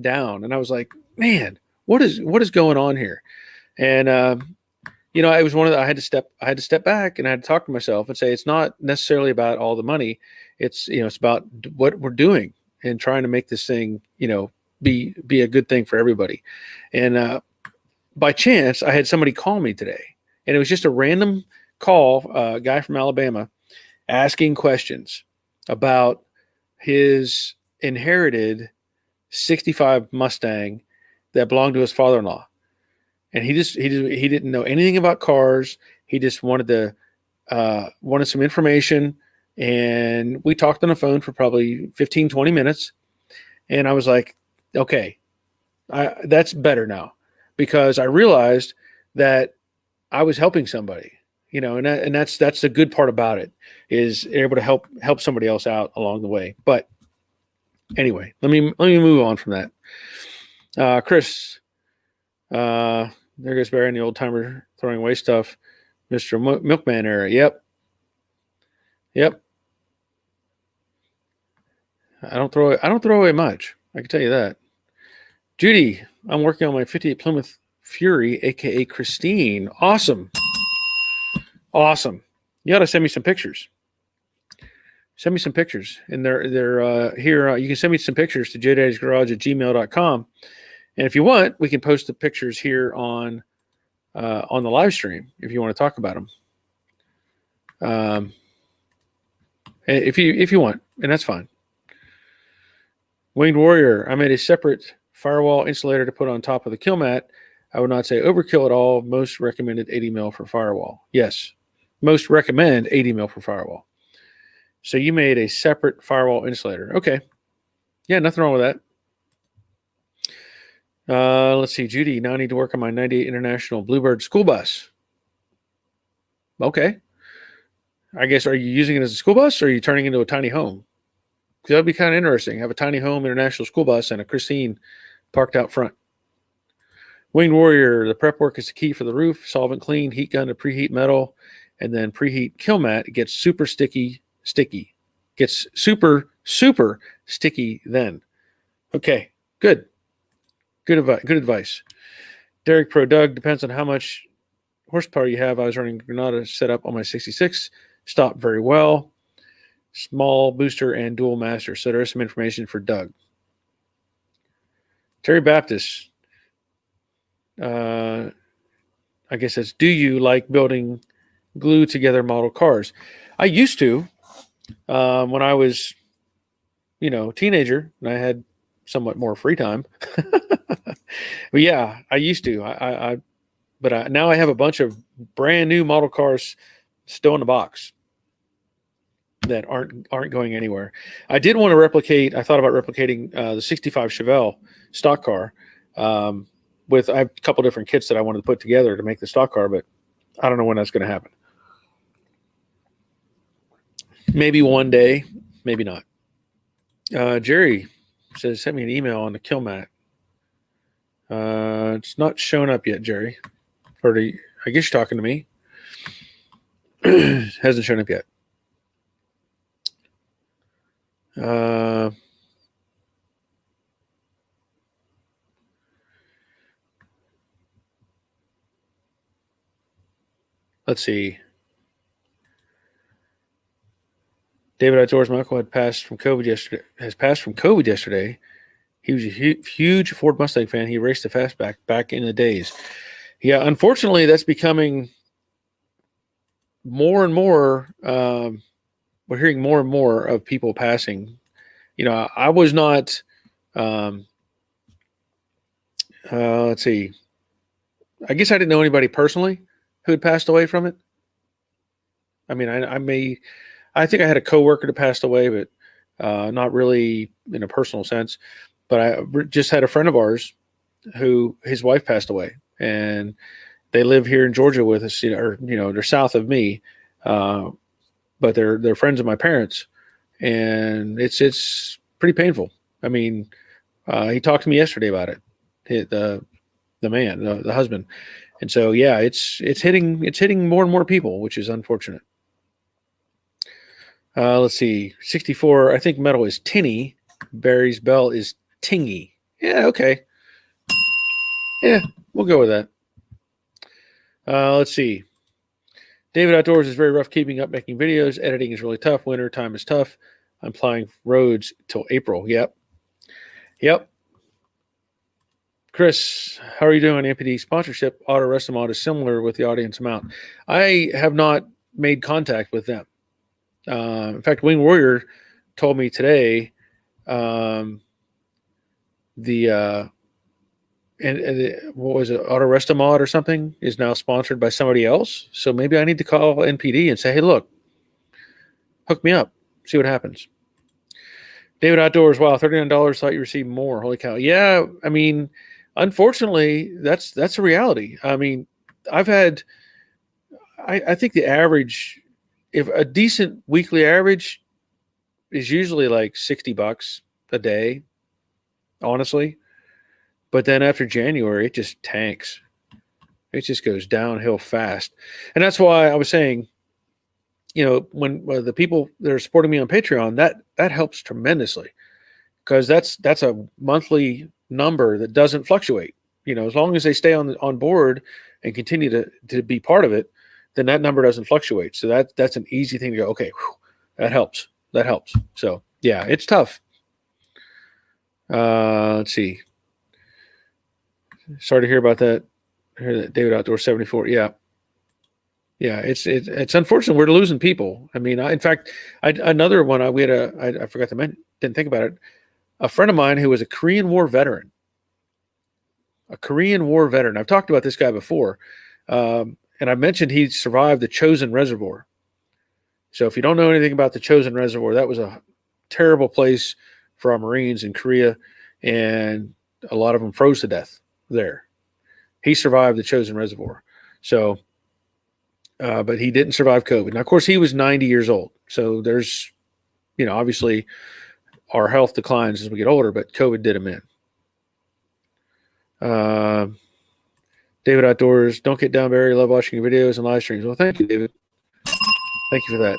down, and I was like, man, what is going on here? And it was one of the, I had to step back, and I had to talk to myself and say, it's not necessarily about all the money. It's about what we're doing and trying to make this thing, be a good thing for everybody. And by chance, I had somebody call me today, and it was just a random call, a guy from Alabama, asking questions about his inherited 65 Mustang that belonged to his father-in-law. And he didn't know anything about cars. He just wanted some information. And we talked on the phone for probably 15, 20 minutes. And I was like, okay, that's better now, because I realized that I was helping somebody, and that's the good part about it, is able to help somebody else out along the way. But anyway, let me move on from that. Chris, there goes Barry and the old timer throwing away stuff. Mr. Milkman era. Yep. I don't throw away much. I can tell you that. Judy, I'm working on my 58 Plymouth Fury, aka Christine. Awesome. You ought to send me some pictures. And they're here. You can send me some pictures to jdaddysgarage@gmail.com. And if you want, we can post the pictures here on the live stream if you want to talk about them. If you want, and that's fine. Winged Warrior, I made a separate firewall insulator to put on top of the Kilmat. I would not say overkill at all. Most recommended 80 mil for firewall. Yes, most recommend 80 mil for firewall. So you made a separate firewall insulator. Okay. Yeah, nothing wrong with that. Let's see. Judy, now I need to work on my 98 International Bluebird school bus. Okay. I guess, are you using it as a school bus, or are you turning it into a tiny home? Because that would be kind of interesting. Have a tiny home International school bus and a Christine parked out front. Winged Warrior, the prep work is the key for the roof. Solvent clean, heat gun to preheat metal, and then preheat Kilmat. It gets super sticky. Gets super sticky then. Okay, good advice. Derek Pro Doug, depends on how much horsepower you have. I was running Granada set up on my 66. Stopped very well. Small booster and dual master. So there's some information for Doug. Terry Baptist, I guess that's, do you like building glue together model cars? I used to, when I was, teenager, and I had somewhat more free time. But yeah, I used to. But now I have a bunch of brand new model cars still in the box that aren't going anywhere. I did want to replicate. I thought about replicating the 65 Chevelle stock car. I have a couple different kits that I wanted to put together to make the stock car, but I don't know when that's going to happen. Maybe one day, maybe not. Jerry says, send me an email on the Kilmat. It's not shown up yet, Jerry. I guess you're talking to me. Hasn't shown up yet. Let's see. David Outdoors Michael has passed from COVID yesterday. He was a huge Ford Mustang fan. He raced the fastback back in the days. Yeah, unfortunately, that's becoming more and more. We're hearing more and more of people passing I was not. Let's see. I guess I didn't know anybody personally who had passed away from it. I mean, I think I had a coworker that passed away, but not really in a personal sense. But I just had a friend of ours who his wife passed away, and they live here in Georgia with us. Or they're south of me, but they're friends of my parents, and it's pretty painful. I mean, he talked to me yesterday about it. The man, the husband, and so yeah, it's hitting more and more people, which is unfortunate. Let's see, 64. I think metal is tinny. Barry's bell is tingy. Yeah, okay. Yeah, we'll go with that. Let's see. David Outdoors is very rough keeping up making videos. Editing is really tough. Winter time is tough. I'm plying roads till April. Yep. Chris, how are you doing on MPD sponsorship? Auto Restamod is similar with the audience amount. I have not made contact with them. In fact, Wing Warrior told me today and what was it, Auto Restamod or something is now sponsored by somebody else. So maybe I need to call NPD and say, hey, look, hook me up, see what happens. David Outdoors, wow, $39. Thought you received more. Holy cow! Yeah, I mean, unfortunately, that's a reality. I mean, I think the average, if a decent weekly average, is usually like $60 a day, honestly. But then after January, it just tanks. It just goes downhill fast, and that's why I was saying, when the people that are supporting me on Patreon, that helps tremendously, because that's a monthly number that doesn't fluctuate. As long as they stay on board and continue to be part of it, then that number doesn't fluctuate. So that's an easy thing to go, okay, whew, that helps. So yeah, it's tough. Let's see. Sorry to hear about that. I hear that David Outdoor 74. Yeah. It's unfortunate we're losing people. I mean, in fact, another one we had I forgot to mention, didn't think about it. A friend of mine who was a Korean War veteran. I've talked about this guy before, and I mentioned he survived the Chosin Reservoir. So if you don't know anything about the Chosin Reservoir, that was a terrible place for our Marines in Korea, and a lot of them froze to death there. He survived the Chosin Reservoir. So, but he didn't survive COVID. Now, of course, he was 90 years old. So there's, obviously our health declines as we get older, but COVID did him in. David Outdoors, don't get down, Barry. Love watching your videos and live streams. Well, thank you, David. Thank you for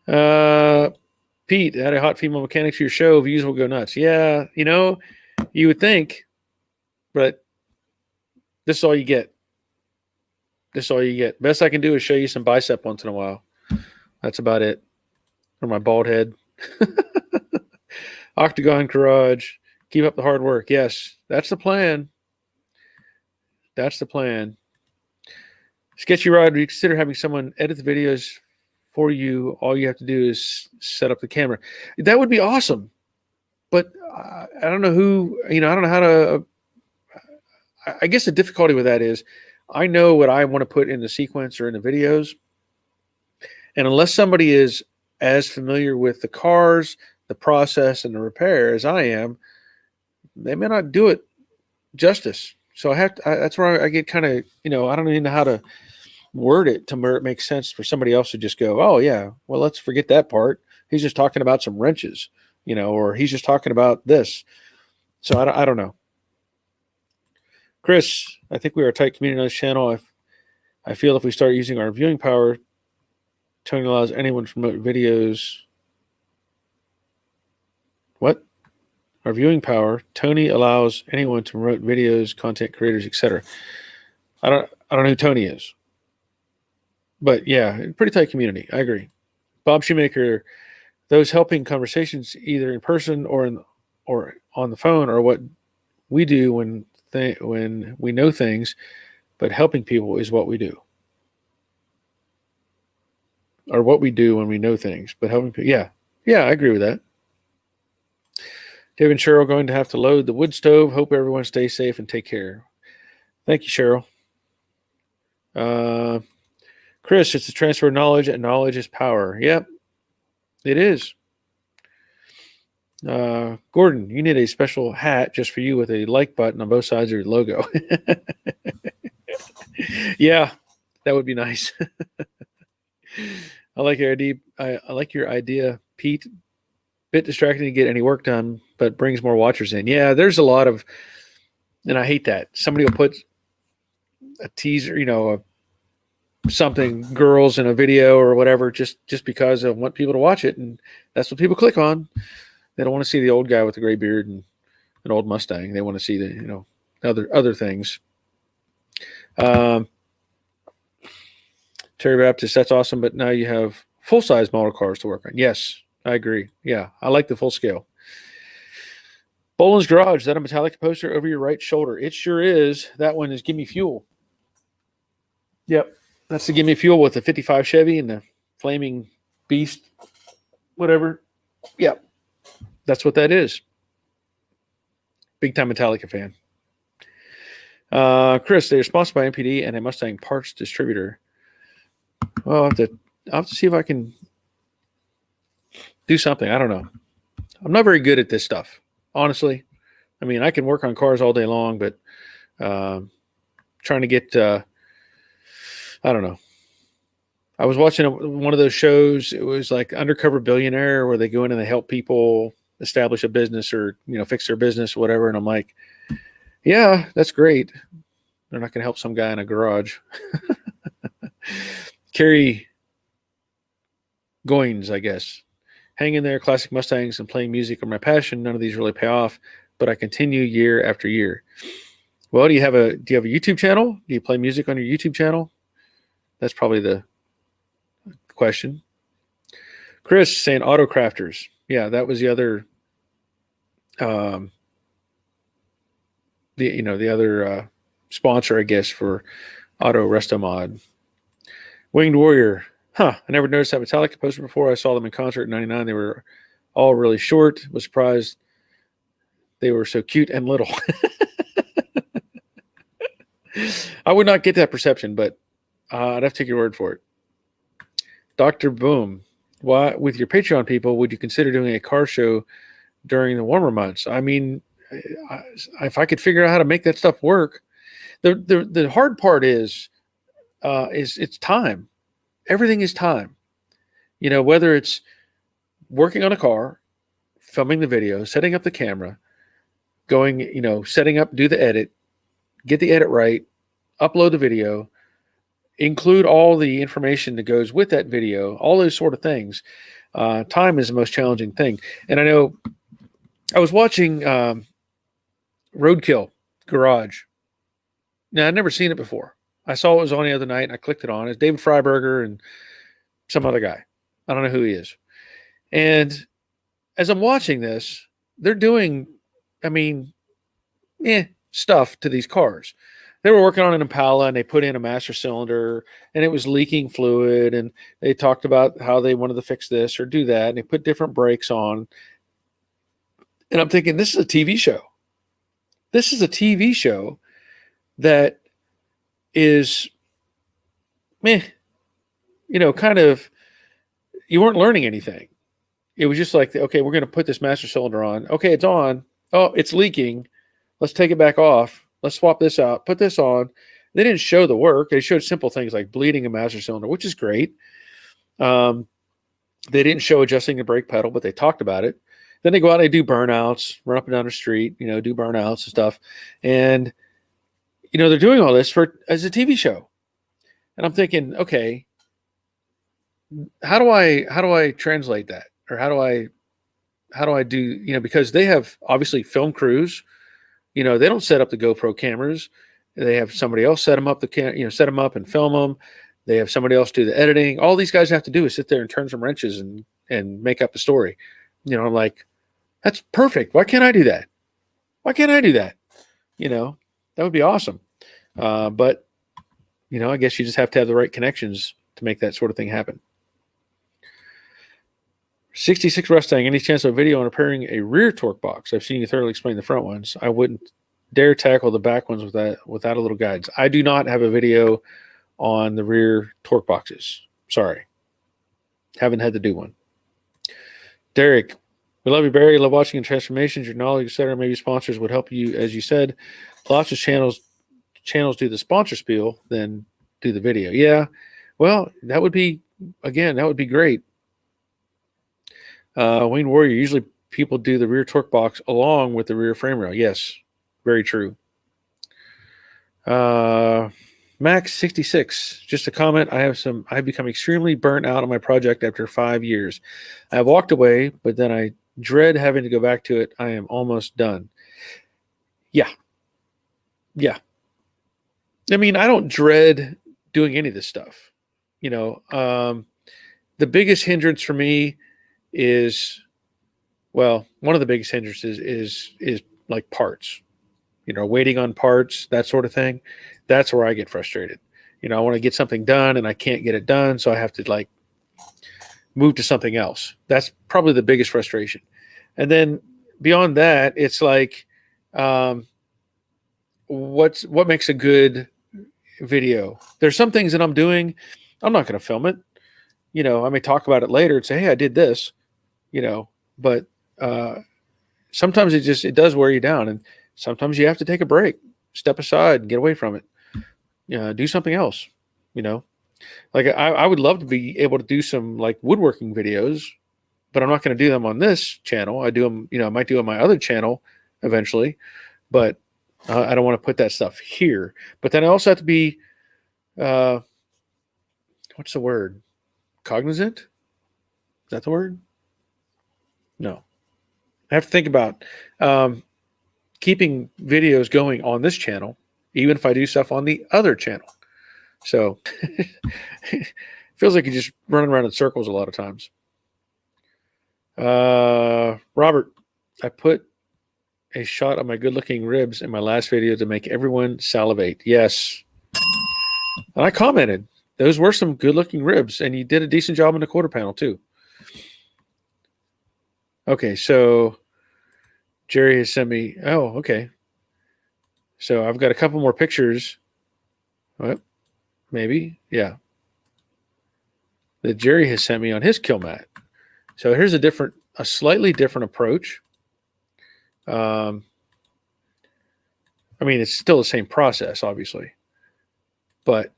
that. Pete, add a hot female mechanic to your show. Views will go nuts. Yeah, you would think, but this is all you get. Best I can do is show you some bicep once in a while. That's about it. Or my bald head. Octagon Garage. Keep up the hard work. Yes, that's the plan. Sketchy Rod, would you consider having someone edit the videos for you? All you have to do is set up the camera. That would be awesome. But I don't know who, I don't know how to. I guess the difficulty with that is I know what I want to put in the sequence or in the videos. And unless somebody is as familiar with the cars, the process, and the repair as I am, they may not do it justice. So that's where I get kind of, I don't even know how to word it to where it makes sense for somebody else to just go, oh yeah, well, let's forget that part. He's just talking about some wrenches, or he's just talking about this. So I don't know. Chris, I think we are a tight community on this channel. I feel if we start using our viewing power, Tony allows anyone to promote videos. What? Our viewing power. Tony allows anyone to promote videos, content creators, etc. I don't know who Tony is. But yeah, pretty tight community. I agree. Bob Shoemaker, those helping conversations either in person or on the phone are what we do when we know things, but helping people is what we do. Or what we do when we know things, but helping people. Yeah. Yeah, I agree with that. Dave and Cheryl going to have to load the wood stove. Hope everyone stays safe and take care. Thank you, Cheryl. Chris, it's a transfer of knowledge, and knowledge is power. Yep, it is. Gordon, you need a special hat just for you with a like button on both sides of your logo. Yeah, that would be nice. I like your idea. I like your idea, Pete. Bit distracting to get any work done, but brings more watchers in. Yeah, there's a lot of, and I hate that. Somebody will put a teaser, something girls in a video or whatever, just because I want people to watch it, and that's what people click on. They don't want to see the old guy with the gray beard and an old Mustang. They want to see the other things. Terry Baptist, that's awesome, but now you have full size model cars to work on. Yes, I agree. Yeah, I like the full scale. Boland's Garage, is that a metallic poster over your right shoulder? It sure is. That one is Gimme Fuel. Yep, that's the Gimme Fuel with the 55 Chevy and the Flaming Beast, whatever. Yep, that's what that is. Big time Metallica fan. Chris, they're sponsored by MPD and a Mustang parts distributor. Well, I'll have to see if I can do something. I don't know. I'm not very good at this stuff, honestly. I mean, I can work on cars all day long, but trying to get, I don't know. I was watching one of those shows. It was like Undercover Billionaire, where they go in and they help people establish a business or fix their business or whatever. And I'm like, yeah, that's great. They're not going to help some guy in a garage. Carrie Goins, I guess. Hang in there, classic Mustangs and playing music are my passion. None of these really pay off, but I continue year after year. Well, do you have a YouTube channel? Do you play music on your YouTube channel? That's probably the question. Chris saying Auto Crafters. Yeah, that was the other the other sponsor, I guess, for Auto Resto Mod. Winged Warrior. I never noticed that Metallica poster before. I saw them in concert in 99. They were all really short. Was surprised they were so cute and little. I would not get that perception, but I'd have to take your word for it. Dr. Boom. Why, with your Patreon people, would you consider doing a car show during the warmer months? I mean, if I could figure out how to make that stuff work. The hard part is it's time. Everything is time. Whether it's working on a car, filming the video, setting up the camera, going, setting up, do the edit, get the edit right, upload the video, include all the information that goes with that video, all those sort of things. Time is the most challenging thing. And I know I was watching Roadkill Garage. Now, I'd never seen it before. I saw it was on the other night, and I clicked it on. It's David Freiberger and some other guy. I don't know who he is. And as I'm watching this, they're doing, stuff to these cars. They were working on an Impala, and they put in a master cylinder, and it was leaking fluid, and they talked about how they wanted to fix this or do that, and they put different brakes on. And I'm thinking, this is a TV show. This is a TV show that is, kind of, you weren't learning anything. It was just like, okay, we're going to put this master cylinder on. Okay, it's on. Oh, it's leaking. Let's take it back off. Let's swap this out. Put this on. They didn't show the work. They showed simple things like bleeding a master cylinder, which is great. They didn't show adjusting the brake pedal, but they talked about it. Then they go out and they do burnouts, run up and down the street, do burnouts and stuff. And they're doing all this as a TV show. And I'm thinking, okay, how do I translate that? Or how do I do, because they have obviously film crews, they don't set up the GoPro cameras. They have somebody else set them up, set them up and film them. They have somebody else do the editing. All these guys have to do is sit there and turn some wrenches and make up a story. I'm like, that's perfect. Why can't I do that? Why can't I do that? That would be awesome. But, I guess you just have to have the right connections to make that sort of thing happen. 66 Mustang, any chance of a video on repairing a rear torque box? I've seen you thoroughly explain the front ones. I wouldn't dare tackle the back ones without a little guidance. I do not have a video on the rear torque boxes. Sorry. Haven't had to do one. Derek, we love you, Barry. Love watching your transformations, your knowledge, etc. Maybe sponsors would help you, as you said. Lots of channels do the sponsor spiel, then do the video. Yeah. Well, that would be great. Wayne Warrior, usually people do the rear torque box along with the rear frame rail. Yes, very true. Max 66, just a comment. I've become extremely burnt out on my project after 5 years. I walked away, but then I dread having to go back to it. I am almost done. Yeah. I mean, I don't dread doing any of this stuff. The biggest hindrance for me is, well, one of the biggest hindrances is like parts. Waiting on parts, that sort of thing. That's where I get frustrated. I want to get something done and I can't get it done, so I have to like move to something else. That's probably the biggest frustration. And then beyond that, it's like, what makes a good video? There's some things that I'm doing, I'm not going to film it. I may talk about it later and say, hey, I did this, but sometimes it does wear you down, and sometimes you have to take a break, step aside, and get away from it. Do something else. Like I would love to be able to do some like woodworking videos, but I'm not going to do them on this channel. I do them, I might do on my other channel eventually, but I don't want to put that stuff here. But then I also have to be, what's the word? Cognizant? Is that the word? No. I have to think about keeping videos going on this channel, even if I do stuff on the other channel. So it feels like you're just running around in circles a lot of times. Robert, I put a shot of my good-looking ribs in my last video to make everyone salivate. Yes. And I commented, those were some good-looking ribs, and you did a decent job in the quarter panel, too. Okay, so Jerry has sent me, oh, okay. So I've got a couple more pictures. Well, maybe, yeah. That Jerry has sent me on his Kilmat. So here's a slightly different approach. I mean, it's still the same process, obviously. But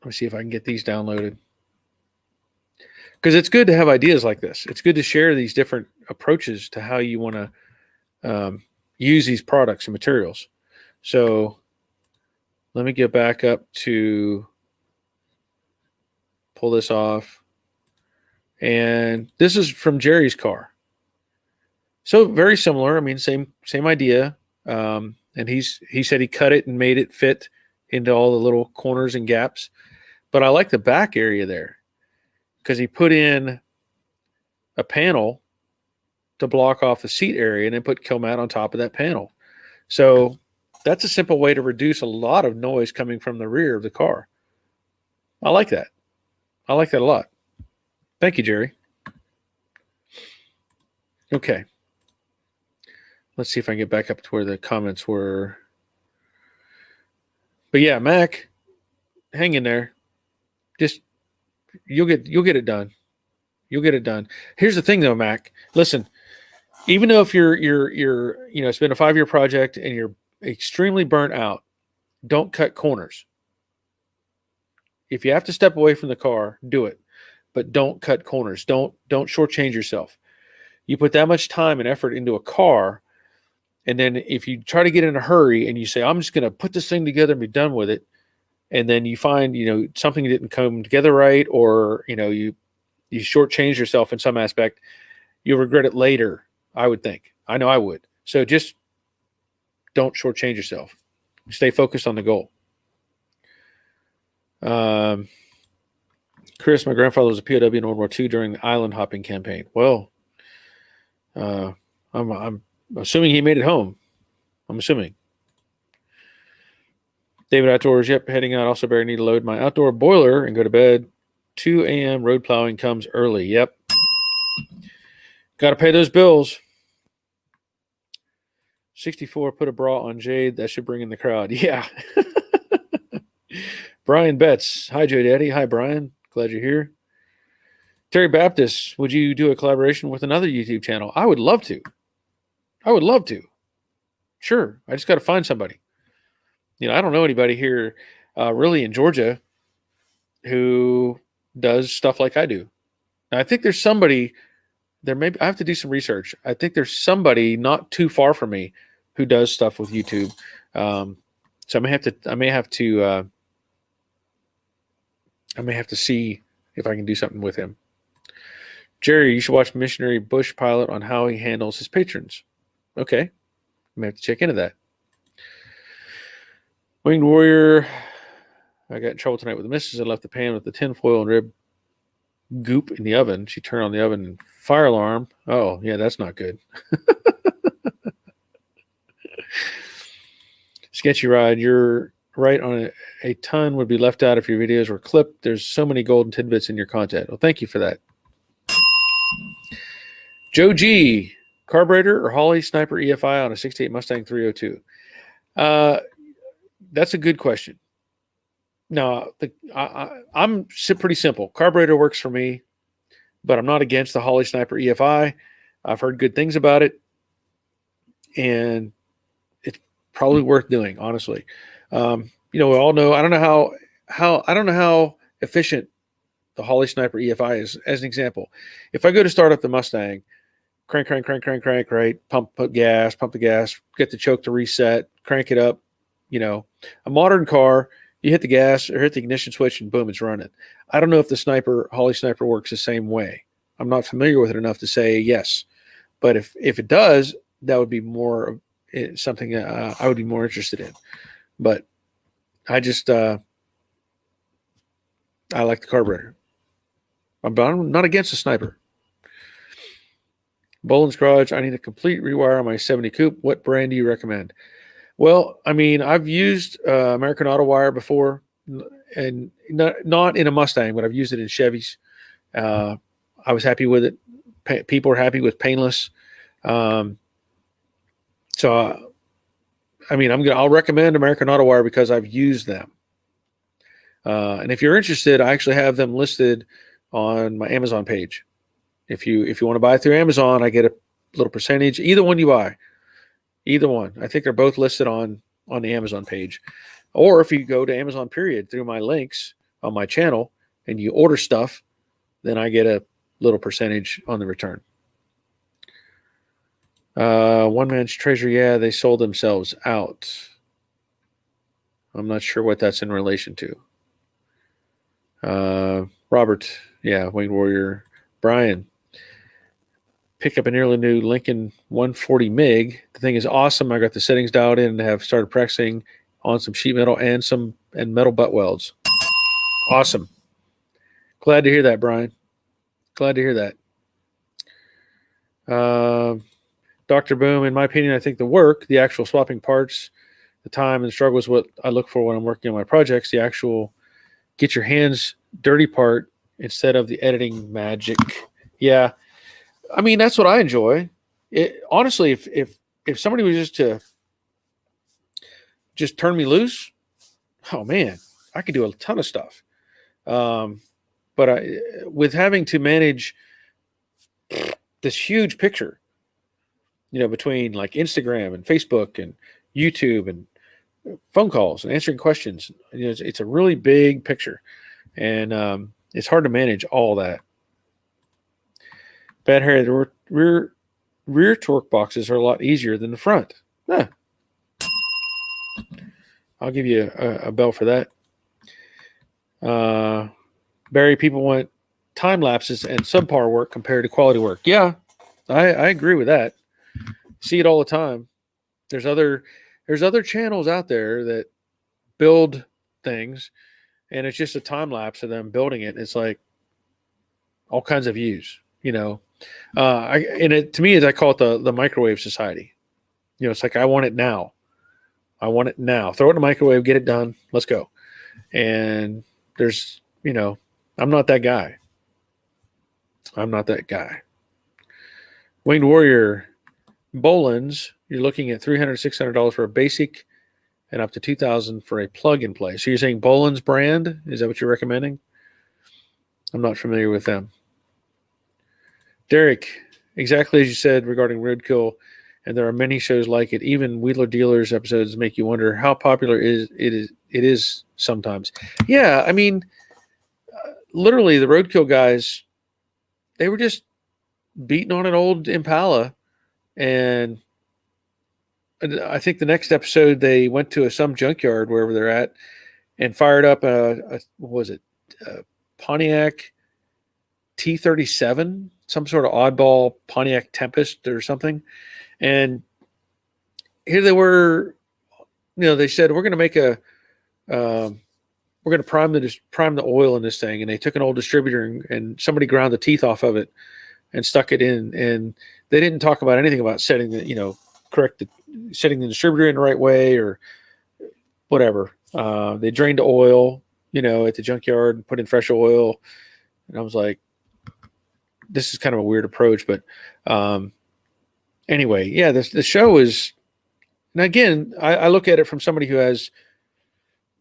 let me see if I can get these downloaded. Because it's good to have ideas like this. It's good to share these different approaches to how you want to use these products and materials. So let me get back up to pull this off. And this is from Jerry's car. So very similar. I mean, same idea. And he said he cut it and made it fit into all the little corners and gaps. But I like the back area there because he put in a panel to block off the seat area and then put Kilmat on top of that panel. So that's a simple way to reduce a lot of noise coming from the rear of the car. I like that. I like that a lot. Thank you, Jerry. Okay. Let's see if I can get back up to where the comments were. But yeah, Mac, hang in there. Just you'll get it done. You'll get it done. Here's the thing though, Mac. Listen, even though if you're it's been a 5-year project and you're extremely burnt out, don't cut corners. If you have to step away from the car, do it. But don't cut corners. Don't shortchange yourself. You put that much time and effort into a car, and then if you try to get in a hurry and you say, I'm just going to put this thing together and be done with it, and then you find, something didn't come together right, or, you shortchange yourself in some aspect, you'll regret it later, I would think. I know I would. So just don't shortchange yourself. Stay focused on the goal. Chris, my grandfather was a POW in World War II during the island hopping campaign. Well, I'm assuming he made it home. I'm assuming. David Outdoors, yep, heading out. Also, Barry, need to load my outdoor boiler and go to bed. 2 a.m. road plowing comes early. Yep. Got to pay those bills. 64, put a bra on Jade. That should bring in the crowd. Yeah. Brian Betts. Hi, Joe Daddy. Hi, Brian. Glad you're here. Terry Baptist, would you do a collaboration with another YouTube channel? I would love to. I would love to. Sure. I just got to find somebody. I don't know anybody here really in Georgia who does stuff like I do. Now, I think there's somebody there. Maybe I have to do some research. I think there's somebody not too far from me who does stuff with YouTube. So I may have to see if I can do something with him. Jerry, you should watch Missionary Bush Pilot on how he handles his patrons. Okay. I may have to check into that. Winged Warrior, I got in trouble tonight with the missus. I left the pan with the tinfoil and rib goop in the oven. She turned on the oven and fire alarm. Oh, yeah, that's not good. Sketchy Ride, you're right on a ton would be left out if your videos were clipped. There's so many golden tidbits in your content. Well, thank you for that. Joe G, carburetor or Holley Sniper EFI on a 68 Mustang 302? That's a good question. No, I'm pretty simple. Carburetor works for me, but I'm not against the Holley Sniper EFI. I've heard good things about it, and it's probably worth doing, honestly. We all know. I don't know how efficient the Holley Sniper EFI is. As an example, if I go to start up the Mustang, crank, right? Pump the gas, get the choke to reset, crank it up. A modern car, you hit the gas or hit the ignition switch and boom, it's running. I don't know if the Holley Sniper works the same way. I'm not familiar with it enough to say yes. But if it does, that would be more something I would be more interested in. But I just, I like the carburetor. I'm not against the Sniper. Boland's Garage, I need a complete rewire on my 70 Coupe. What brand do you recommend? Well, I mean, I've used American Auto Wire before, and not in a Mustang, but I've used it in Chevys. I was happy with it. People are happy with painless. So, I mean, I'll recommend American Auto Wire because I've used them. And if you're interested, I actually have them listed on my Amazon page. If you want to buy through Amazon, I get a little percentage. Either one you buy. Either one. I think they're both listed on the Amazon page. Or if you go to Amazon period through my links on my channel and you order stuff, then I get a little percentage on the return. One Man's Treasure, yeah, they sold themselves out. I'm not sure what that's in relation to. Robert, yeah, Winged Warrior. Brian, pick up a nearly new Lincoln 140 MiG. The thing is awesome. I got the settings dialed in and have started practicing on some sheet metal and metal butt welds. Awesome. Glad to hear that, Brian. Glad to hear that. Dr. Boom, in my opinion, I think the actual swapping parts, the time and struggle is what I look for when I'm working on my projects. The actual get your hands dirty part instead of the editing magic. Yeah. I mean, that's what I enjoy. Honestly, if somebody was just turn me loose, oh man, I could do a ton of stuff. But with having to manage this huge picture, between like Instagram and Facebook and YouTube and phone calls and answering questions, it's a really big picture, and it's hard to manage all that. Bad Harry, the rear torque boxes are a lot easier than the front. Huh. I'll give you a bell for that. Barry, people want time lapses and subpar work compared to quality work. Yeah, I agree with that. See it all the time. There's other channels out there that build things, and it's just a time lapse of them building it. It's like all kinds of views, to me, I call it the microwave society. It's like I want it now. Throw it in the microwave, get it done. Let's go. And there's, I'm not that guy. Winged Warrior, Bolins, you're looking at $300, $600 for a basic and up to $2,000 for a plug-and-play. So you're saying Bolins brand? Is that what you're recommending? I'm not familiar with them. Derek, exactly as you said regarding roadkill, and there are many shows like it. Even Wheeler Dealers episodes make you wonder how popular it is sometimes. Yeah, I mean, literally the roadkill guys, they were just beating on an old Impala, and I think the next episode they went to some junkyard wherever they're at and fired up what was it, a Pontiac T37, some sort of oddball Pontiac Tempest or something. And here they were, they said, we're going to make we're going to prime the oil in this thing. And they took an old distributor and somebody ground the teeth off of it and stuck it in. And they didn't talk about anything about setting setting the distributor in the right way or whatever. They drained the oil, at the junkyard and put in fresh oil. And I was like, this is kind of a weird approach, but anyway, yeah, the show is, and again, I look at it from somebody who has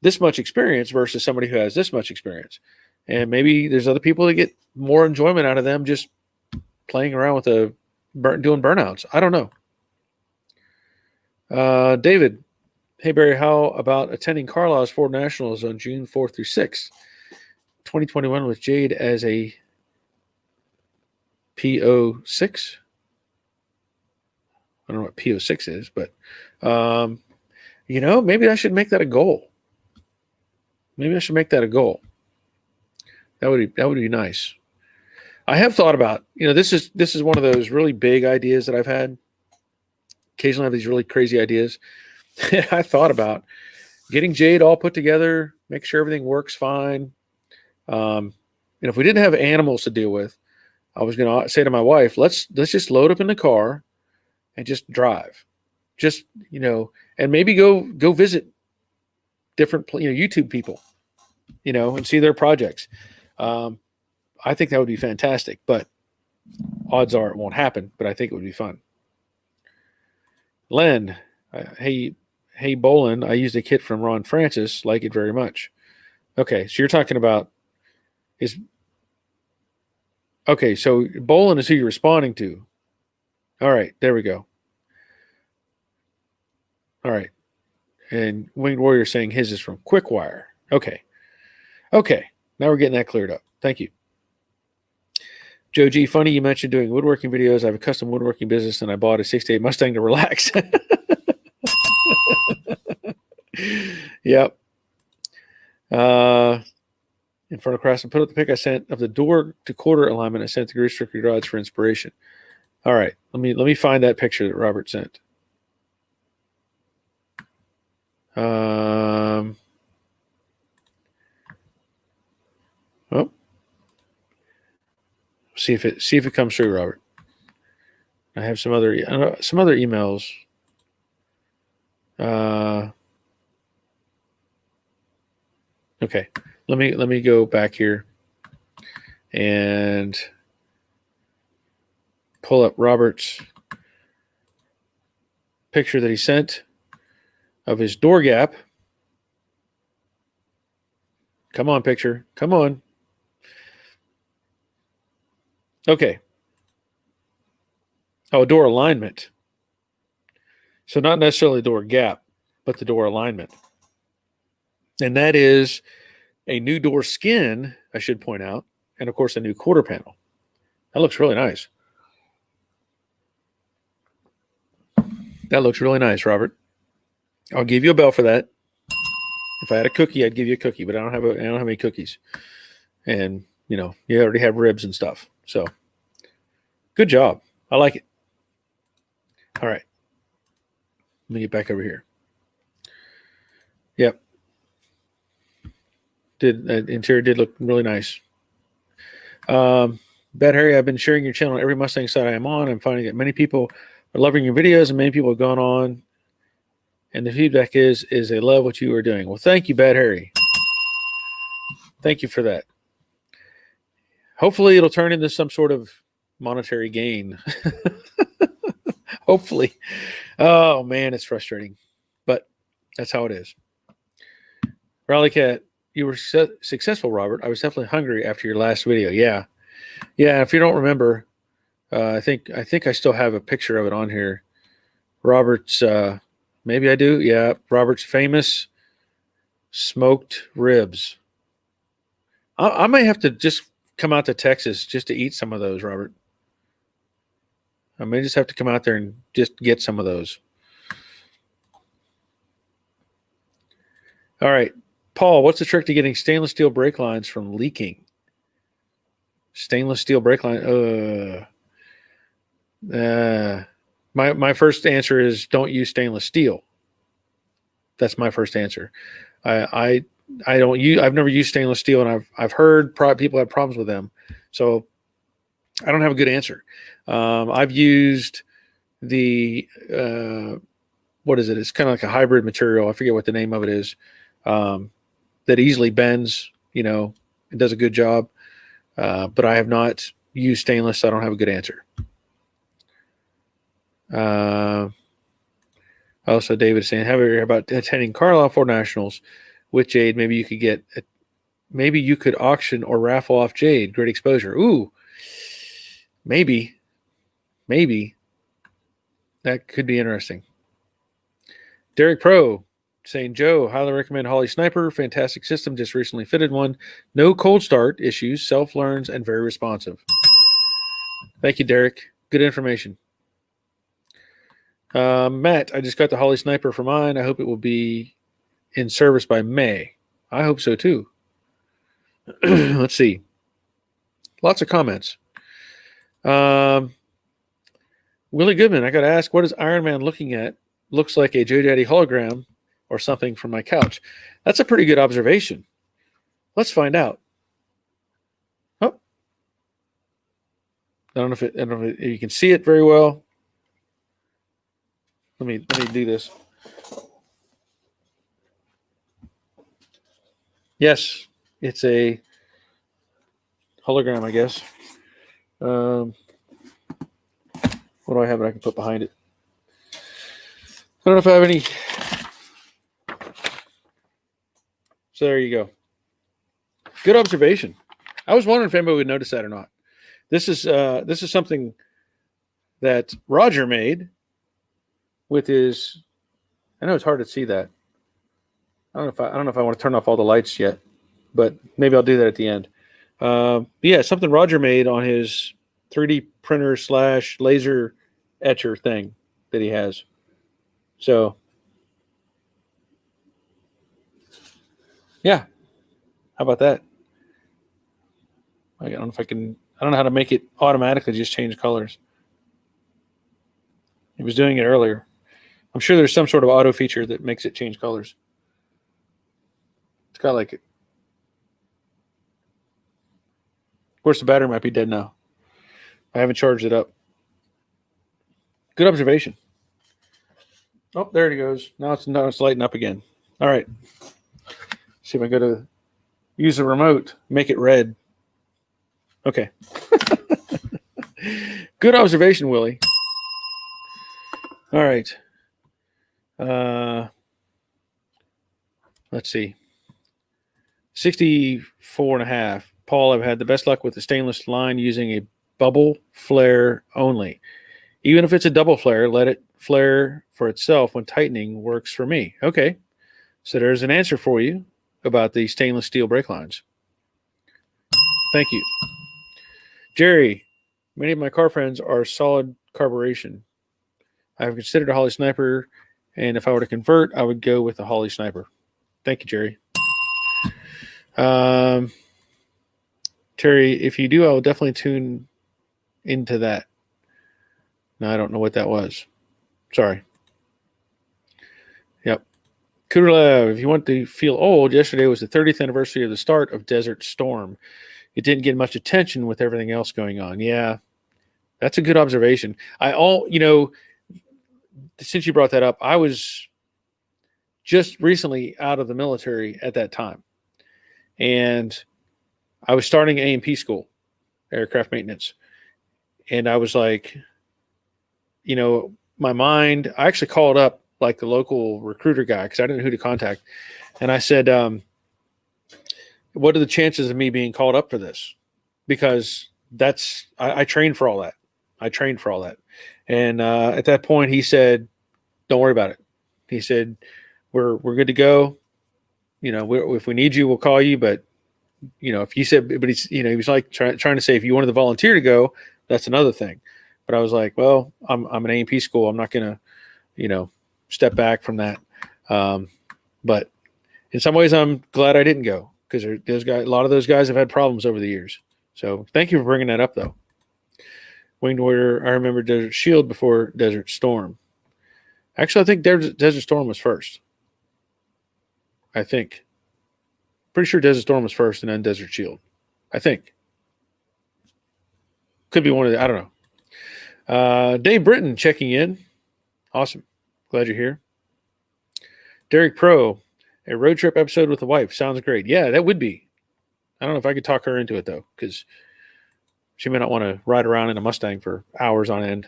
this much experience versus somebody who has this much experience. And maybe there's other people that get more enjoyment out of them just playing around with doing burnouts. I don't know. David, hey Barry, how about attending Carlisle's Ford Nationals on June 4th through 6th, 2021 with Jade as a PO6? I don't know what PO6 is, but maybe I should make that a goal. That would be nice. I have thought about, this is one of those really big ideas that I've had. Occasionally I have these really crazy ideas. I thought about getting Jade all put together, make sure everything works fine. If we didn't have animals to deal with, I was going to say to my wife, let's just load up in the car and just drive, and maybe go visit different, YouTube people, and see their projects. I think that would be fantastic, but odds are it won't happen, but I think it would be fun. Len, hey, Bolin, I used a kit from Ron Francis, like it very much. Okay, so you're talking about okay, so Bolin is who you're responding to. All right, there we go. All right. And Winged Warrior saying his is from Quickwire. Okay. Now we're getting that cleared up. Thank you. Joe G, funny you mentioned doing woodworking videos. I have a custom woodworking business and I bought a 68 Mustang to relax. Yep. In front of Craftsman, put up the pic I sent of the door to quarter alignment I sent to Grease Strictly Garage for inspiration. All right. Let me find that picture that Robert sent. See if it comes through, Robert. I have some other emails. Okay, let me go back here and pull up Robert's picture that he sent of his door gap. Come on, picture. Come on. Okay. Oh, door alignment. So not necessarily door gap, but the door alignment. And that is a new door skin, I should point out, and of course a new quarter panel. That looks really nice. Robert. I'll give you a bell for that. If I had a cookie, I'd give you a cookie, but I don't have any cookies. And, you already have ribs and stuff. So good job. I like it. All right. Let me get back over here. Yep. Interior did look really nice. Bad Harry, I've been sharing your channel on every Mustang site I am on. I'm finding that many people are loving your videos and many people have gone on. And the feedback is they love what you are doing. Well, thank you, Bad Harry. Thank you for that. Hopefully it'll turn into some sort of monetary gain. Hopefully. Oh man, it's frustrating, but that's how it is. Rally Cat, you were successful, Robert. I was definitely hungry after your last video. Yeah. If you don't remember, I think I still have a picture of it on here. Robert's, maybe I do. Yeah, Robert's famous smoked ribs. I might have to just come out to Texas just to eat some of those, Robert. I may just have to come out there and just get some of those. All right, Paul, what's the trick to getting stainless steel brake lines from leaking? Stainless steel brake line. My first answer is don't use stainless steel. That's my first answer. I don't use. I've never used stainless steel, and I've heard people have problems with them. So I don't have a good answer. I've used the what is it? It's kind of like a hybrid material. I forget what the name of it is. That easily bends. You know, it does a good job. But I have not used stainless, so I don't have a good answer. Also, David is saying, have you heard about attending Carlisle Ford Nationals with Jade? Maybe you could maybe you could auction or raffle off Jade. Great exposure. Ooh, maybe that could be interesting. Derek Pro saying, Joe, highly recommend Holly Sniper. Fantastic system. Just recently fitted one. No cold start issues. Self-learns and very responsive. Thank you, Derek. Good information. Matt, I just got the Holly Sniper for mine. I hope it will be in service by May. I hope so too. Let's see. Lots of comments. Willie Goodman, I got to ask, what is Iron Man looking at? Looks like a Joe Daddy hologram or something from my couch. That's a pretty good observation. Let's find out. Oh, I don't know if you can see it very well. Let me do this. Yes, it's a hologram, I guess. What do I have that I can put behind it? I don't know if I have any. So there you go. Good observation. I was wondering if anybody would notice that or not. This is something that Roger made with his. I know it's hard to see that. I don't know if I want to turn off all the lights yet, but maybe I'll do that at the end. Yeah, something Roger made on his 3D printer / laser etcher thing that he has. So, yeah, how about that? I don't know if I can. I don't know how to make it automatically just change colors. He was doing it earlier. I'm sure there's some sort of auto feature that makes it change colors. It's got like it. Of course, the battery might be dead now. I haven't charged it up. Good observation. Oh, there it goes. Now it's lighting up again. All right. See if I go to use the remote, make it red. Okay. Good observation, Willie. All right. Let's see. 64.5. Paul, I've had the best luck with the stainless line using a bubble flare only. Even if it's a double flare, let it flare for itself when tightening works for me. Okay. So there's an answer for you about the stainless steel brake lines. Thank you. Jerry, many of my car friends are solid carburation. I've considered a Holly Sniper, and if I were to convert, I would go with the Holly Sniper. Thank you, Jerry. Terry, if you do, I will definitely tune into that. No, I don't know what that was. Sorry. Yep. Kuderlev, if you want to feel old, yesterday was the 30th anniversary of the start of Desert Storm. It didn't get much attention with everything else going on. Yeah, that's a good observation. Since you brought that up, I was just recently out of the military at that time. And I was starting A&P school, aircraft maintenance. And I was like, my mind, I actually called up like the local recruiter guy because I didn't know who to contact. And I said, what are the chances of me being called up for this? Because I trained for all that. I trained for all that. And at that point, he said, don't worry about it. He said, we're good to go. If we need you, we'll call you. But, if you said, but he was like trying to say, if you wanted to volunteer to go, that's another thing. But I was like, well, I'm an A&P school. I'm not going to, step back from that. But in some ways, I'm glad I didn't go because a lot of those guys have had problems over the years. So thank you for bringing that up, though. Winged Warrior, I remember Desert Shield before Desert Storm. Actually, I think Desert Storm was first. I think. Pretty sure Desert Storm was first and then Desert Shield. I think. Could be one of the, I don't know. Dave Britton checking in. Awesome. Glad you're here. Derek Pro, a road trip episode with the wife. Sounds great. Yeah, that would be. I don't know if I could talk her into it, though, because she may not want to ride around in a Mustang for hours on end.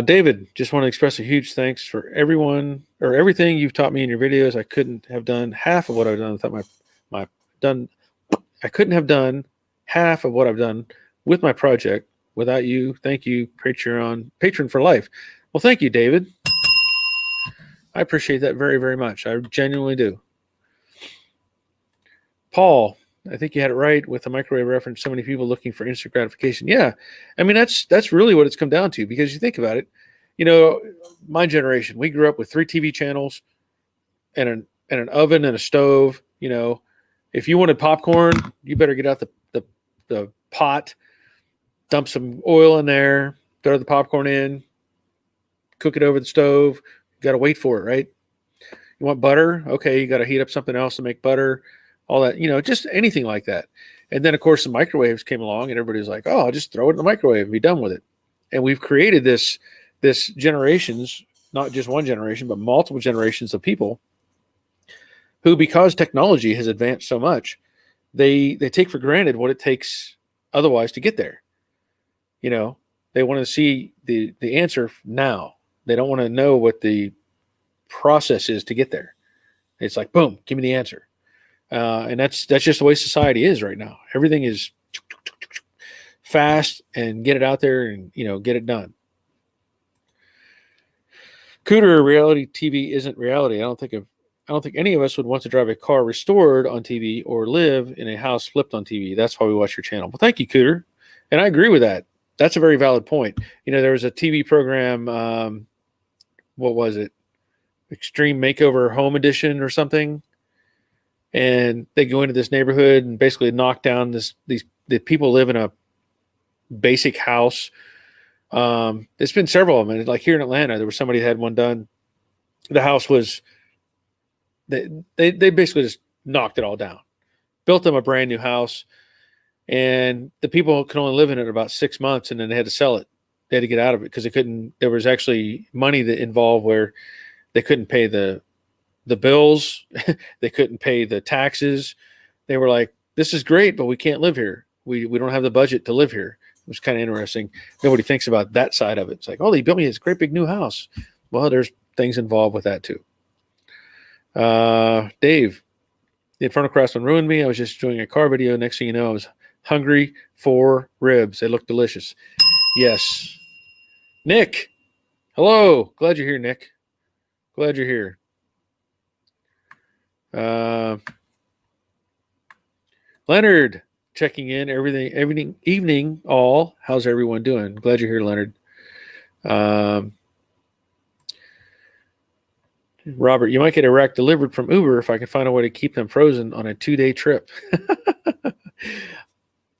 David, just want to express a huge thanks for everything you've taught me in your videos. I couldn't have done half of what I've done without I couldn't have done half of what I've done with my project without you. Thank you, patron for life. Well, thank you, David. I appreciate that very, very much. I genuinely do. Paul, I think you had it right with the microwave reference. So many people looking for instant gratification. Yeah, I mean that's really what it's come down to, because you think about it. My generation, we grew up with 3 TV channels and an oven and a stove. If you wanted popcorn, you better get out the pot, dump some oil in there, throw the popcorn in, cook it over the stove. You got to wait for it, right? You want butter? Okay, you got to heat up something else to make butter. All that, just anything like that. And then, of course, the microwaves came along, and everybody's like, "Oh, I'll just throw it in the microwave and be done with it." And we've created this generations, not just one generation, but multiple generations of people who, because technology has advanced so much, they take for granted what it takes otherwise to get there. They want to see the answer now. They don't want to know what the process is to get there. It's like, boom, give me the answer. And that's just the way society is right now. Everything is fast and get it out there and get it done. Cooter, reality TV isn't reality. I don't think any of us would want to drive a car restored on TV or live in a house flipped on TV. That's why we watch your channel. Well, thank you, Cooter. And I agree with that. That's a very valid point. There was a TV program. What was it? Extreme Makeover Home Edition or something. And they go into this neighborhood and basically knock down the people live in a basic house. There's been several of them. And like here in Atlanta, there was somebody that had one done. The house was, they basically just knocked it all down, built them a brand new house. And the people could only live in it about 6 months, and then they had to sell it. They had to get out of it because there was actually money that involved where they couldn't pay the bills. They couldn't pay the taxes. They were like, this is great, but we can't live here. We don't have the budget to live here. It was kind of interesting. Nobody thinks about that side of it. It's like, oh, they built me this great big new house. Well, there's things involved with that too. Dave, the Infernal Craftsman ruined me. I was just doing a car video. Next thing you know, I was hungry for ribs. They look delicious. Yes. Nick, hello. Glad you're here, Nick. Glad you're here. Leonard checking in. Everything evening all. How's everyone doing? Glad you're here, Leonard. Robert, you might get a rack delivered from Uber if I can find a way to keep them frozen on a 2-day trip.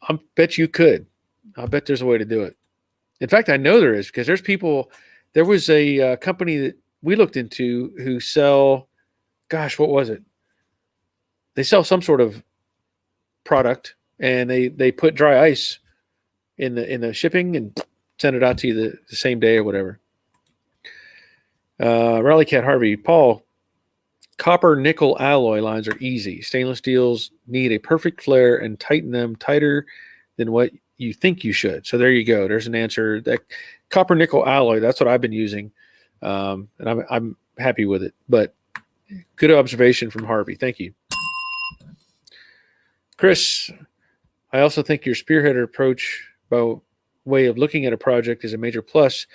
I bet you could. I bet there's a way to do it. In fact, I know there is, because there was a company that we looked into who sell, gosh, what was it? They sell some sort of product, and they put dry ice in the shipping and send it out to you the same day or whatever. Rally Cat Harvey, Paul, copper nickel alloy lines are easy. Stainless steels need a perfect flare and tighten them tighter than what you think you should. So there you go. There's an answer. That copper nickel alloy, that's what I've been using. And I'm happy with it. But good observation from Harvey. Thank you. Chris, I also think your spearheaded approach by way of looking at a project is a major plus.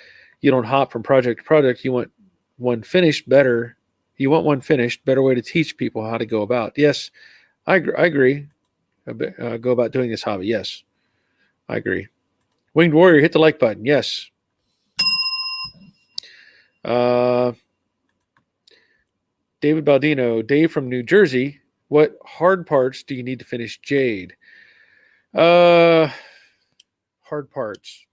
You don't hop from project to project. You want one finished better. You want one finished, better way to teach people how to go about. Yes, I agree. Go about doing this hobby. Yes, I agree. Winged Warrior, hit the like button. Yes. David Baldino, Dave from New Jersey. What hard parts do you need to finish Jade? Hard parts.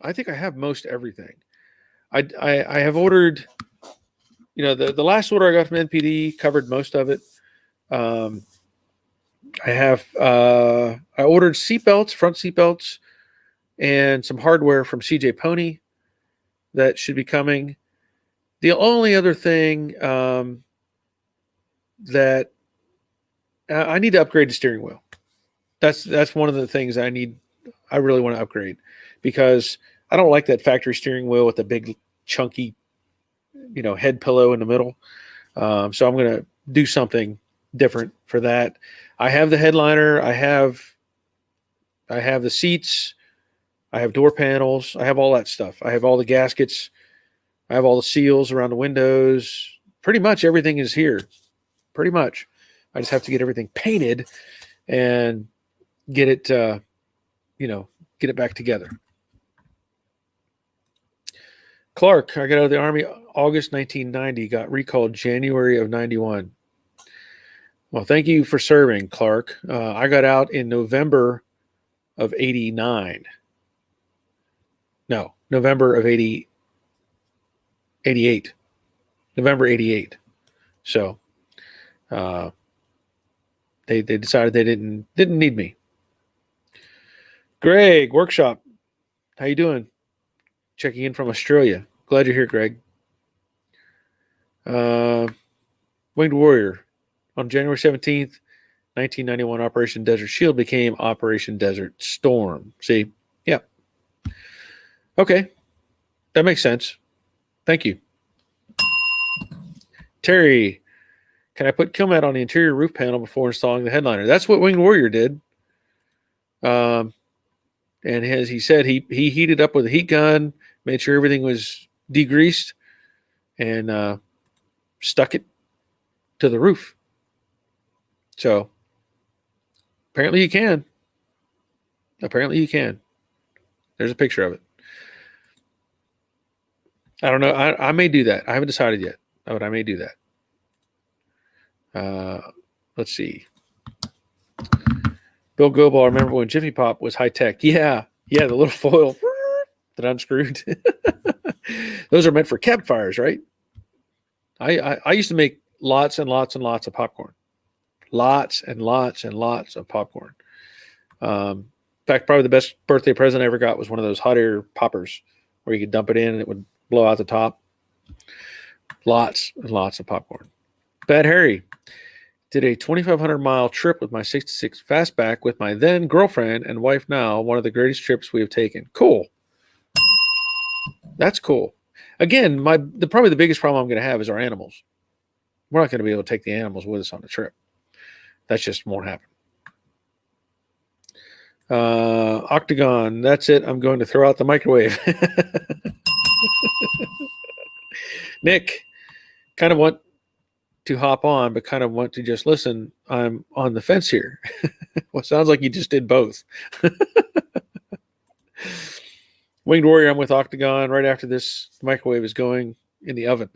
I think I have most everything. I have ordered, the last order I got from NPD covered most of it. I ordered seatbelts, front seatbelts, and some hardware from CJ Pony that should be coming. The only other thing that I need to upgrade the steering wheel. That's one of the things I really want to upgrade, because I don't like that factory steering wheel with the big chunky, head pillow in the middle. So I'm going to do something different for that. I have the headliner. I have the seats. I have door panels. I have all that stuff. I have all the gaskets. I have all the seals around the windows. Pretty much everything is here. Pretty much. I just have to get everything painted and get it, get it back together. Clark, I got out of the Army August 1990, got recalled January of 91. Well, thank you for serving, Clark. I got out in November of 89. No, November of 88. November 88. So they decided they didn't need me. Greg, workshop. How you doing? Checking in from Australia. Glad you're here, Greg. Winged Warrior. On January 17th, 1991, Operation Desert Shield became Operation Desert Storm. See? Yeah. Okay. That makes sense. Thank you. Terry, can I put Kilmat on the interior roof panel before installing the headliner? That's what Winged Warrior did. And as he said, he heated up with a heat gun, made sure everything was degreased, and stuck it to the roof. So apparently you can. There's a picture of it. I don't know. I may do that. I haven't decided yet, but I may do that. Let's see. Bill Goebel, I remember when Jiffy Pop was high tech. Yeah, the little foil that unscrewed. Those are meant for campfires, right? I used to make lots and lots and lots of popcorn. Lots and lots and lots of popcorn. In fact, probably the best birthday present I ever got was one of those hot air poppers where you could dump it in and it would blow out the top. Lots and lots of popcorn. Bad Harry did a 2,500-mile trip with my 66 fastback with my then girlfriend and wife now. One of the greatest trips we have taken. Cool. That's cool. Again, probably the biggest problem I'm going to have is our animals. We're not going to be able to take the animals with us on the trip. That just won't happen. Octagon, that's it. I'm going to throw out the microwave. Nick, kind of want to hop on, but kind of want to just listen. I'm on the fence here. Well, sounds like you just did both. Winged Warrior, I'm with Octagon. Right after this, the microwave is going in the oven.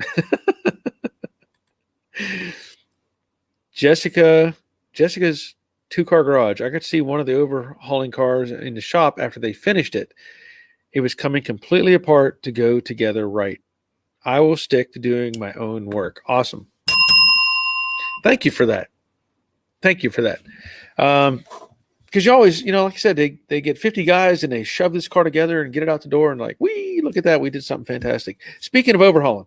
Jessica's two-car garage. I got to see one of the overhauling cars in the shop after they finished it. It was coming completely apart to go together right. I will stick to doing my own work. Awesome. Thank you for that. Because you always, like I said, they get 50 guys and they shove this car together and get it out the door and like, wee, look at that. We did something fantastic. Speaking of overhauling,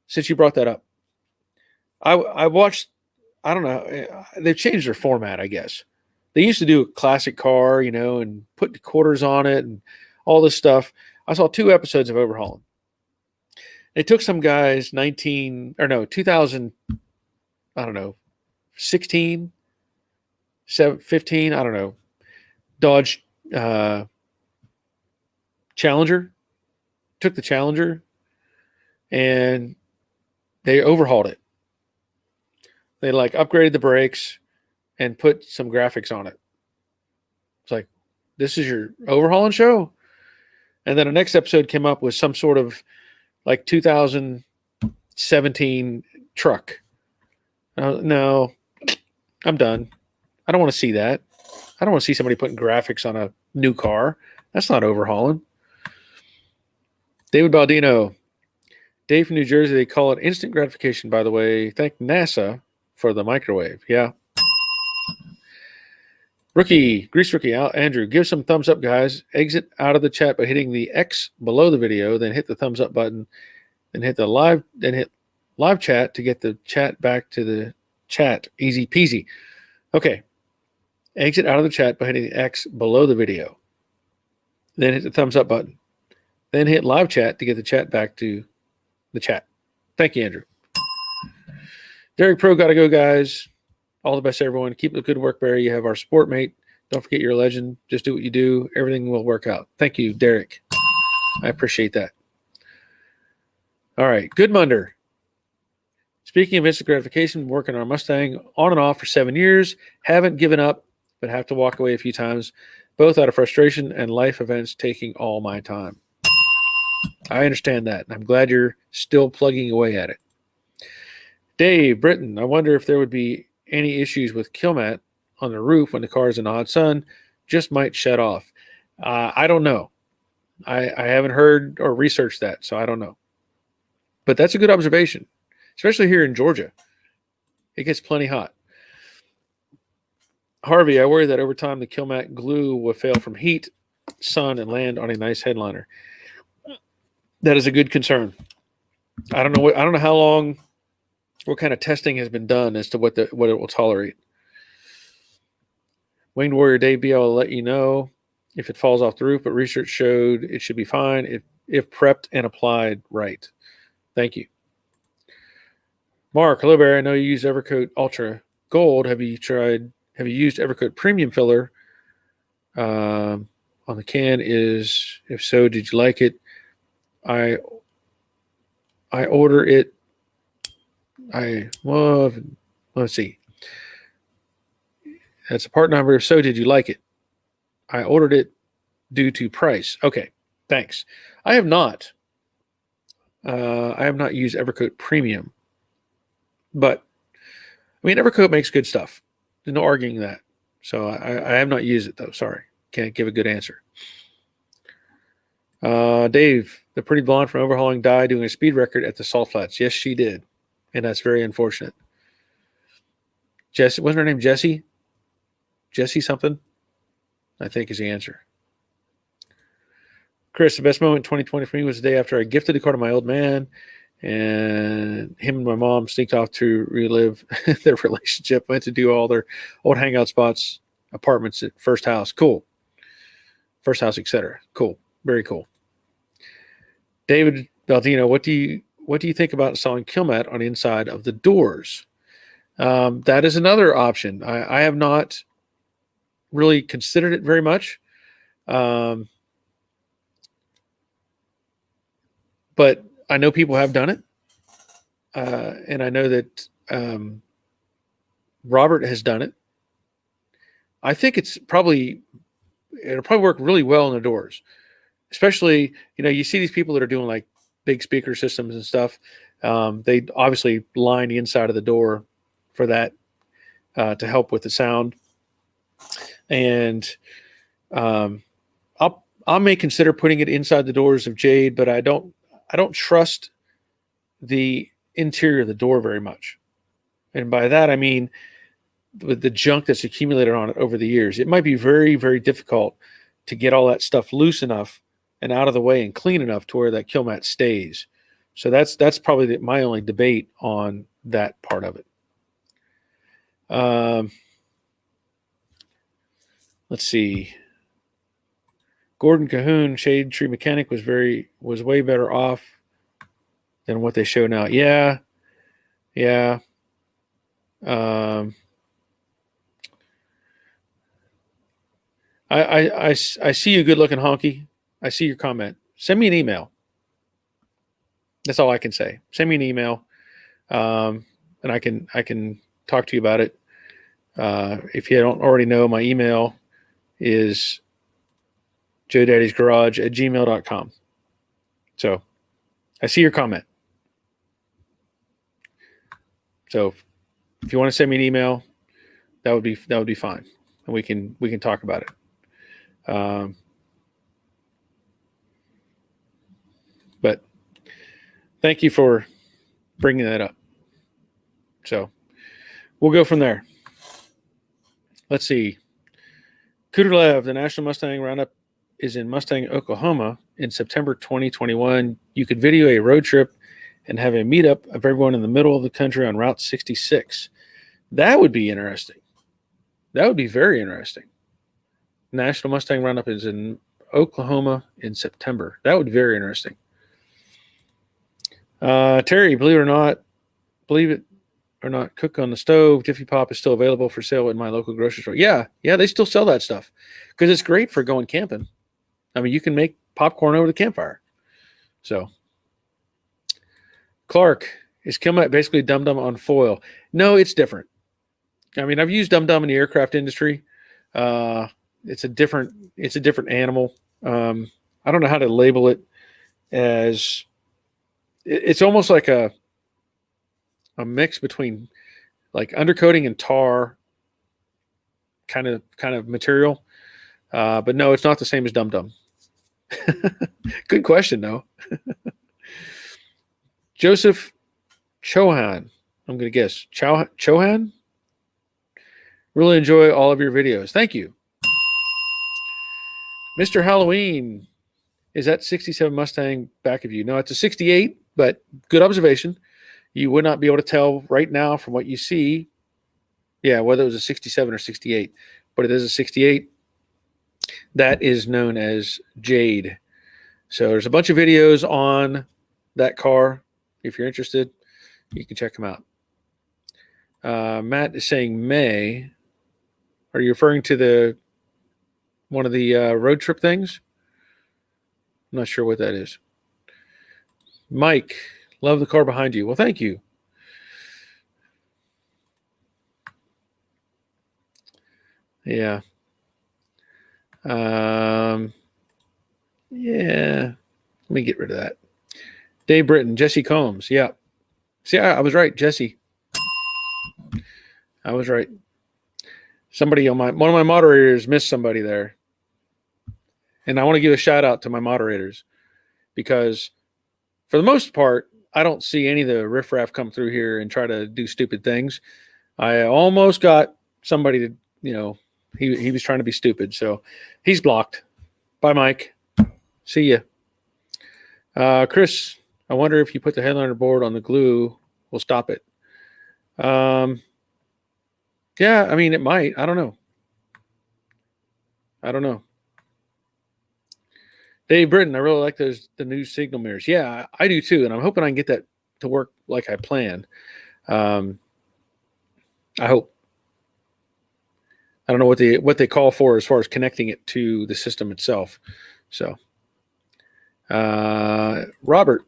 since you brought that up, I watched, I don't know, they've changed their format, I guess. They used to do a classic car, and put the quarters on it and all this stuff. I saw 2 episodes of overhauling. They took some guys 2000, I don't know, 16, 15, I don't know, Dodge Challenger, took the Challenger and they overhauled it. They like upgraded the brakes and put some graphics on it. It's like, this is your overhauling show? And then the next episode came up with some sort of like 2017 truck. No, I'm done. I don't want to see that. I don't want to see somebody putting graphics on a new car. That's not overhauling. David Baldino. Dave from New Jersey, they call it instant gratification, by the way. Thank NASA for the microwave. Yeah. Grease rookie, Andrew, give some thumbs up, guys. Exit out of the chat by hitting the X below the video, then hit the thumbs up button, then hit live chat to get the chat back to the chat. Easy peasy. Okay. Exit out of the chat by hitting the X below the video, then hit the thumbs up button, then hit live chat to get the chat back to the chat. Thank you, Andrew. Derek Pro, gotta go, guys. All the best, everyone. Keep the good work, Barry. You have our support mate. Don't forget you're a legend. Just do what you do. Everything will work out. Thank you, Derek. I appreciate that. All right. Good Munder. Speaking of instant gratification, working on a Mustang on and off for 7 years. Haven't given up, but have to walk away a few times, both out of frustration and life events taking all my time. I understand that. I'm glad you're still plugging away at it. Dave Britton, I wonder if there would be any issues with Kilmat on the roof when the car is in the hot sun. Just might shut off. I don't know. I haven't heard or researched that, so I don't know. But that's a good observation, especially here in Georgia. It gets plenty hot. Harvey, I worry that over time the Kilmat glue will fail from heat, sun, and land on a nice headliner. That is a good concern. I don't know how long, what kind of testing has been done as to what it will tolerate. Winged Warrior Dave B, I'll let you know if it falls off the roof, but research showed it should be fine if prepped and applied right. Thank you. Mark, hello, Barry. I know you use Evercoat Ultra Gold. Have you used Evercoat Premium Filler? On the can is, if so, did you like it? I order it. Let's see. That's a part number. If so, did you like it? I ordered it due to price. Okay, thanks. I have not. I have not used Evercoat Premium, but I mean, Evercoat makes good stuff. There's no arguing that. So I have not used it though. Sorry, can't give a good answer. Dave, the pretty blonde from overhauling died doing a speed record at the Salt Flats. Yes, she did. And that's very unfortunate. Jessie, wasn't her name Jessie? Jessie something, I think is the answer. Chris, the best moment in 2020 for me was the day after I gifted the car to my old man, and him and my mom sneaked off to relive their relationship. Went to do all their old hangout spots, apartments at First House. Cool. First House, etc. Cool. Very cool. David Baldino, what do you think about installing Kilmat on the inside of the doors? That is another option. I have not really considered it very much. But I know people have done it. And I know that Robert has done it. I think it'll probably work really well in the doors. Especially, you see these people that are doing like big speaker systems and stuff. They obviously line the inside of the door for that to help with the sound. And I may consider putting it inside the doors of Jade, but I don't trust the interior of the door very much. And by that I mean with the junk that's accumulated on it over the years. It might be very, very difficult to get all that stuff loose enough and out of the way and clean enough to where that Kilmat stays. So that's probably my only debate on that part of it. Let's see. Gordon Cahoon, Shade Tree Mechanic, was way better off than what they show now. Yeah. I see you, good looking honky. I see your comment. Send me an email. That's all I can say. Send me an email, and I can talk to you about it. If you don't already know, my email is joedaddysgarage@gmail.com. So I see your comment. So if you want to send me an email, that would be fine, and we can talk about it. But thank you for bringing that up. So we'll go from there. Let's see. Kuderlev, the National Mustang Roundup is in Mustang, Oklahoma in September 2021. You could video a road trip and have a meetup of everyone in the middle of the country on Route 66. That would be interesting. That would be very interesting. National Mustang Roundup is in Oklahoma in September. That would be very interesting. Terry, believe it or not, cook on the stove. Jiffy Pop is still available for sale in my local grocery store. Yeah, they still sell that stuff because it's great for going camping. I mean, you can make popcorn over the campfire. So, Clark, is Kilmat basically Dum Dum on foil? No, it's different. I mean, I've used Dum Dum in the aircraft industry. It's a different animal. I don't know how to label it as. It's almost like a mix between like undercoating and tar kind of material. But no, it's not the same as Dum Dum. Good question, though. Joseph Chohan, I'm going to guess. Chohan? Really enjoy all of your videos. Thank you. Mr. Halloween, is that 67 Mustang back of you? No, it's a 68, but good observation. You would not be able to tell right now from what you see, whether it was a 67 or 68, but it is a 68. That is known as Jade. So there's a bunch of videos on that car. If you're interested, you can check them out. Matt is saying May. Are you referring to one of the road trip things? I'm not sure what that is. Mike, love the car behind you. Well, thank you. Yeah. Let me get rid of that. Dave Britton, Jesse Combs. Yeah. See, I was right, Jesse. I was right. Somebody one of my moderators missed somebody there. And I want to give a shout out to my moderators because for the most part, I don't see any of the riffraff come through here and try to do stupid things. I almost got somebody to, he was trying to be stupid. So he's blocked. Bye, Mike. See ya. Chris, I wonder if you put the headliner board on the glue, will stop it. Yeah, I mean, it might. I don't know. Dave Britton, I really like the new signal mirrors. Yeah, I do too, and I'm hoping I can get that to work like I planned. I hope. I don't know what they call for as far as connecting it to the system itself. So, Robert,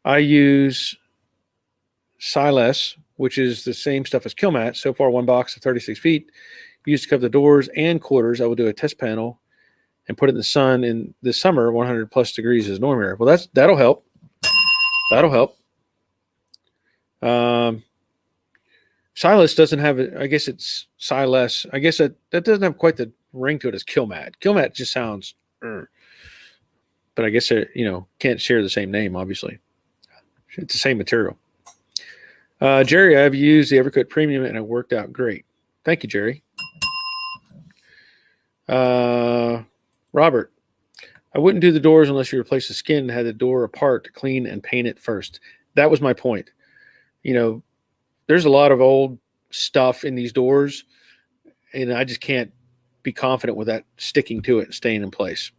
I use Silas, which is the same stuff as Kilmat. So far, one box of 36 feet. Used to cover the doors and quarters. I will do a test panel and put it in the sun in the summer. 100 plus degrees is normal here. Well, that'll help. That'll help. Silas doesn't have it. I guess it's Silas. I guess that doesn't have quite the ring to it as Kilmat. Kilmat just sounds, but I guess they can't share the same name. Obviously, it's the same material. Jerry, I've used the Evercoat Premium and it worked out great. Thank you, Jerry. Robert, I wouldn't do the doors unless you replace the skin and had the door apart to clean and paint it first. That was my point. There's a lot of old stuff in these doors, and I just can't be confident with that sticking to it and staying in place.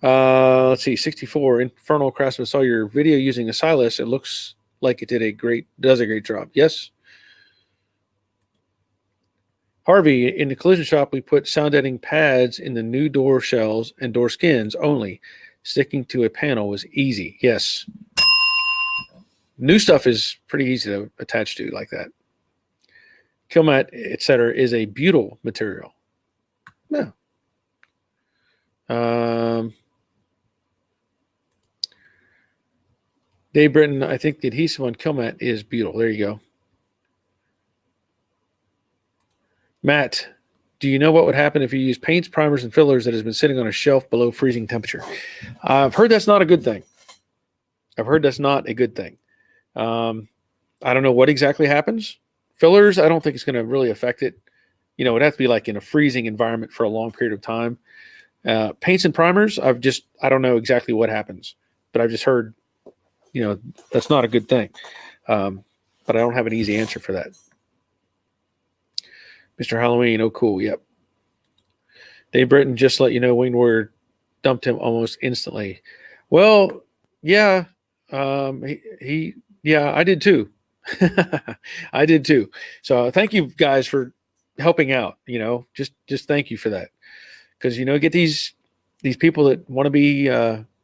Let's see, 64. Infernal Craftsman saw your video using a stylus. It looks like it does a great job. Yes. Harvey, in the collision shop, we put sound deadening pads in the new door shells and door skins only. Sticking to a panel was easy. Yes. New stuff is pretty easy to attach to like that. Kilmat, etc., is a butyl material. Yeah. Dave Britton, I think the adhesive on Kilmat is butyl. There you go. Matt, do you know what would happen if you use paints, primers, and fillers that has been sitting on a shelf below freezing temperature? I've heard that's not a good thing. I don't know what exactly happens. Fillers, I don't think it's going to really affect it. You know, it'd have to be like in a freezing environment for a long period of time. Paints and primers, I don't know exactly what happens, but I've just heard, you know, that's not a good thing. But I don't have an easy answer for that. Mr. Halloween, oh cool, yep. Dave Britton, just let you know, Wayne Warrior dumped him almost instantly. Well, yeah, yeah, I did too. I did too. So thank you guys for helping out. You know, just thank you for that, because you know, get these people that want to be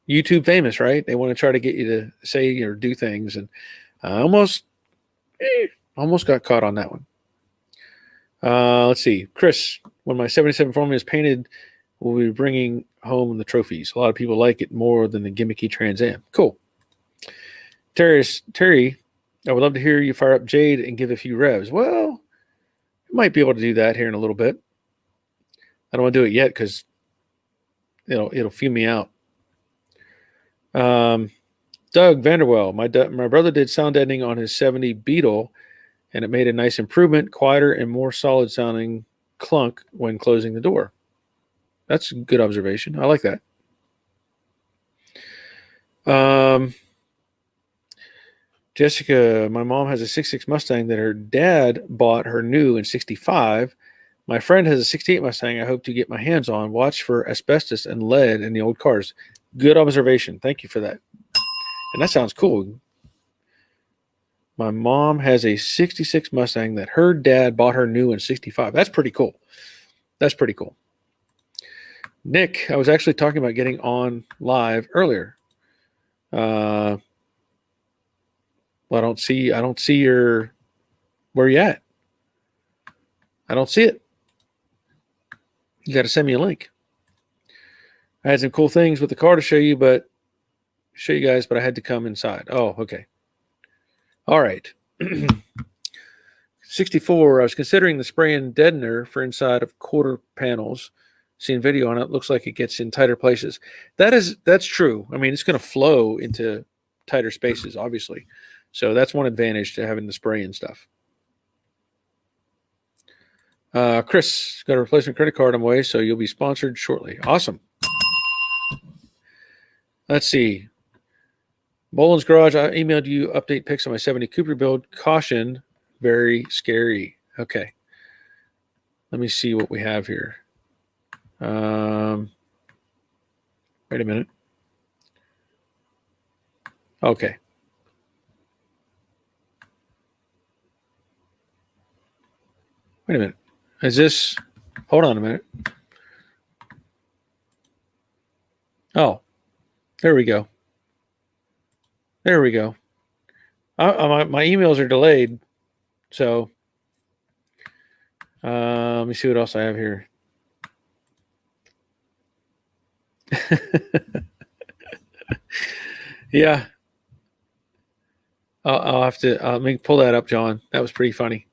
YouTube famous, right? They want to try to get you to say or do things, and I almost got caught on that one. Let's see, Chris. When my 77 Formula is painted, we'll be bringing home the trophies. A lot of people like it more than the gimmicky Trans Am. Cool. Terry, I would love to hear you fire up Jade and give a few revs. Well, I might be able to do that here in a little bit. I don't want to do it yet because it'll fume me out. Doug Vanderwell, my brother did sound deadening on his 70 Beetle, and it made a nice improvement, quieter and more solid sounding clunk when closing the door. That's a good observation. I like that. Jessica, my mom has a 66 Mustang that her dad bought her new in 65. My friend has a 68 Mustang I hope to get my hands on. Watch for asbestos and lead in the old cars. Good observation. Thank you for that. And that sounds cool. My mom has a 66 Mustang that her dad bought her new in 65. That's pretty cool. Nick, I was actually talking about getting on live earlier. Well, I don't see where you at. I don't see it. You got to send me a link. I had some cool things with the car to show you guys, but I had to come inside. Oh, okay. All right. 64. I was considering the spray and deadener for inside of quarter panels. Seeing video on it, looks like it gets in tighter places. That's true. I mean, it's going to flow into tighter spaces, obviously. So that's one advantage to having the spray and stuff. Chris, got a replacement credit card on the way, so you'll be sponsored shortly. Awesome. Let's see. Boland's Garage, I emailed you update pics on my 70 Cooper build. Caution, very scary. Okay. Let me see what we have here. Wait a minute. Okay. Wait a minute. Is this... Hold on a minute. Oh. There we go. My emails are delayed. So... let me see what else I have here. Yeah. I'll have to let me pull that up, John. That was pretty funny.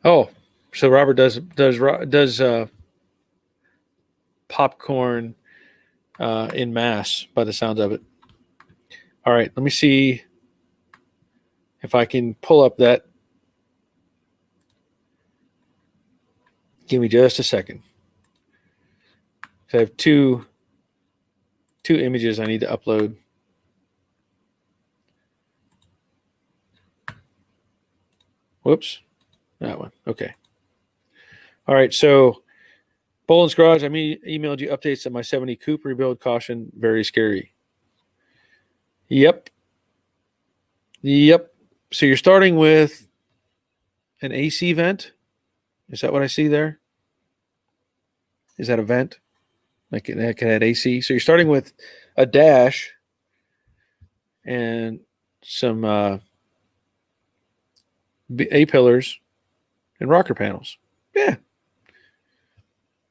Oh, so Robert does popcorn in mass by the sounds of it. All right, let me see if I can pull up that. Give me just a second. I have two images I need to upload. Whoops. That one. Okay. All right. So Boland's Garage, I emailed you updates on my 70 coupe rebuild. Caution, very scary. Yep. Yep. So you're starting with an AC vent. Is that what I see there? Is that a vent? Like that can add AC. So you're starting with a dash and some A-pillars and rocker panels. Yeah.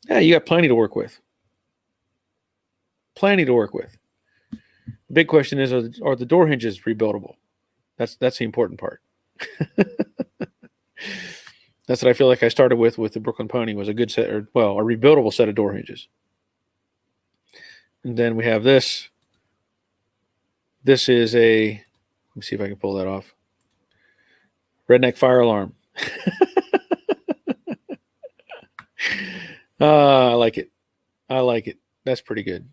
Yeah, you got plenty to work with. Plenty to work with. The big question is, are the door hinges rebuildable? That's the important part. That's what I feel like I started with the Brooklyn Pony was a good set, or well, a rebuildable set of door hinges. And then we have this. This is a, let me see if I can pull that off. Redneck fire alarm. I like it. I like it. That's pretty good.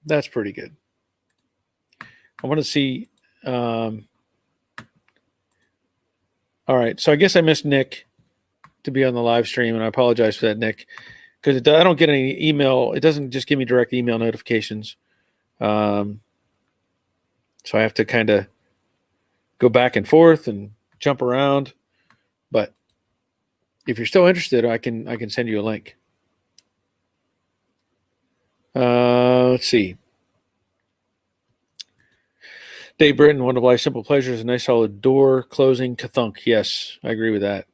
That's pretty good. I want to see. All right. So I guess I missed Nick to be on the live stream, and I apologize for that, Nick, because I don't get any email. It doesn't just give me direct email notifications. So I have to kind of go back and forth and jump around. But if you're still interested, I can send you a link. Let's see. Dave Britton, one of life's simple pleasures, a nice solid door closing kathunk. Yes, I agree with that.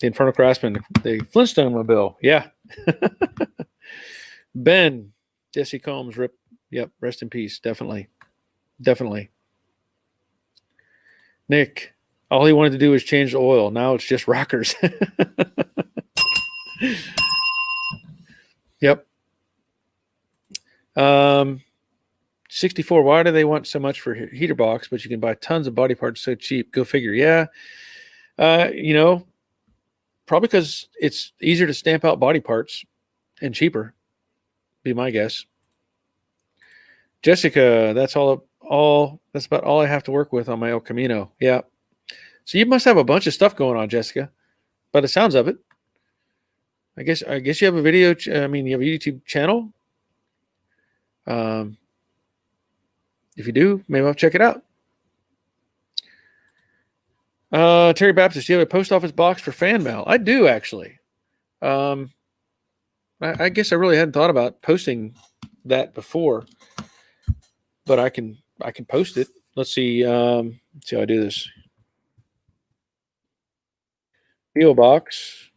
The Infernal Craftsman, the Flintstone Mobile. Yeah. Ben, Jesse Combs, rip. Yep, rest in peace. Definitely. Definitely. Nick, all he wanted to do was change the oil. Now it's just rockers. Yep. 64. Why do they want so much for heater box, but you can buy tons of body parts so cheap? Go figure. Yeah. Probably because it's easier to stamp out body parts and cheaper. Be my guess. Jessica, that's all. That's about all I have to work with on my El Camino. Yeah. So you must have a bunch of stuff going on, Jessica. By the sounds of it, I guess you have a video. You have a YouTube channel. If you do, maybe I'll check it out. Terry Baptist, do you have a post office box for fan mail? I do, actually. I guess I really hadn't thought about posting that before, but I can post it. Let's see. Let's see how I do this. PO Box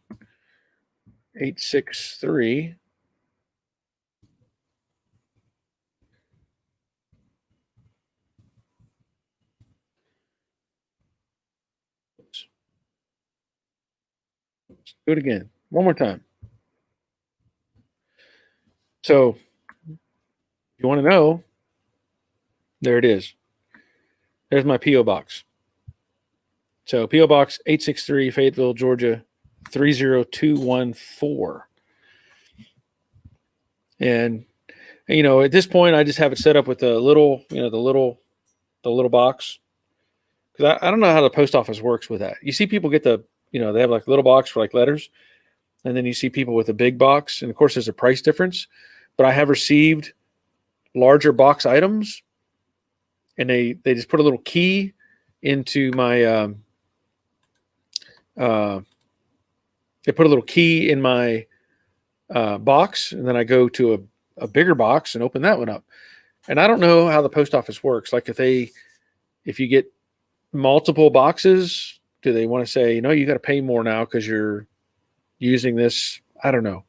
863. Let's do it again. One more time. So, if you want to know, there it is. There's my PO Box. So, PO Box 863, Fayetteville, Georgia 30214. And at this point, I just have it set up with the little box, because I don't know how the post office works with that. You see people get they have like a little box for like letters, and then you see people with a big box, and of course there's a price difference. But I have received larger box items, and they just put a little key into my they put a little key in my box, and then I go to a bigger box and open that one up. And I don't know how the post office works. Like if you get multiple boxes, do they want to say, you got to pay more now because you're using this? I don't know.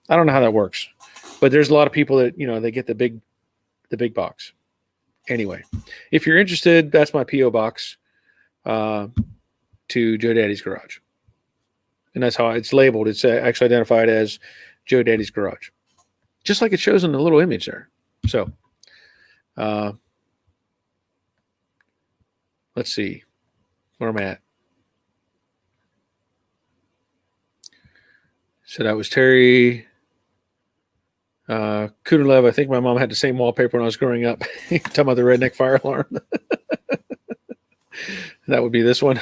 I don't know how that works. But there's a lot of people that, they get the big box. Anyway, if you're interested, that's my PO box to Joe Daddy's Garage. And that's how it's labeled. It's actually identified as Joe Daddy's Garage, just like it shows in the little image there. So, let's see where I'm at. So that was Terry Kuderlev. I think my mom had the same wallpaper when I was growing up. Talking about the redneck fire alarm. That would be this one.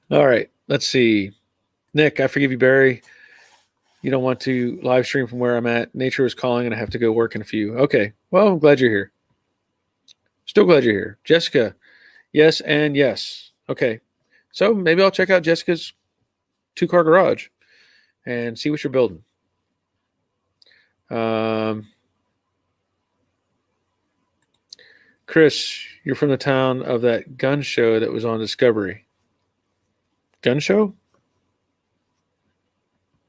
All right, let's see. Nick, I forgive you, Barry. You don't want to live stream from where I'm at. Nature is calling, and I have to go work in a few. Okay. Well, I'm glad you're here. Still glad you're here. Jessica, yes and yes. Okay. So maybe I'll check out Jessica's 2-car garage and see what you're building. Chris, you're from the town of that gun show that was on Discovery. Gun show?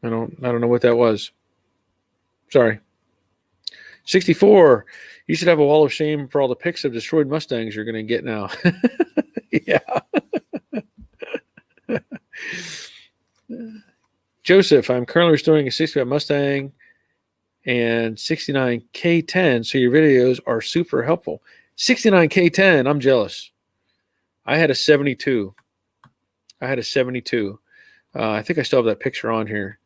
I don't know what that was. Sorry. 64. You should have a wall of shame for all the pics of destroyed Mustangs you're going to get now. Yeah. Joseph, I'm currently restoring a 65 Mustang and 69 K10, so your videos are super helpful. 69 K10, I'm jealous. I had a 72. I think I still have that picture on here.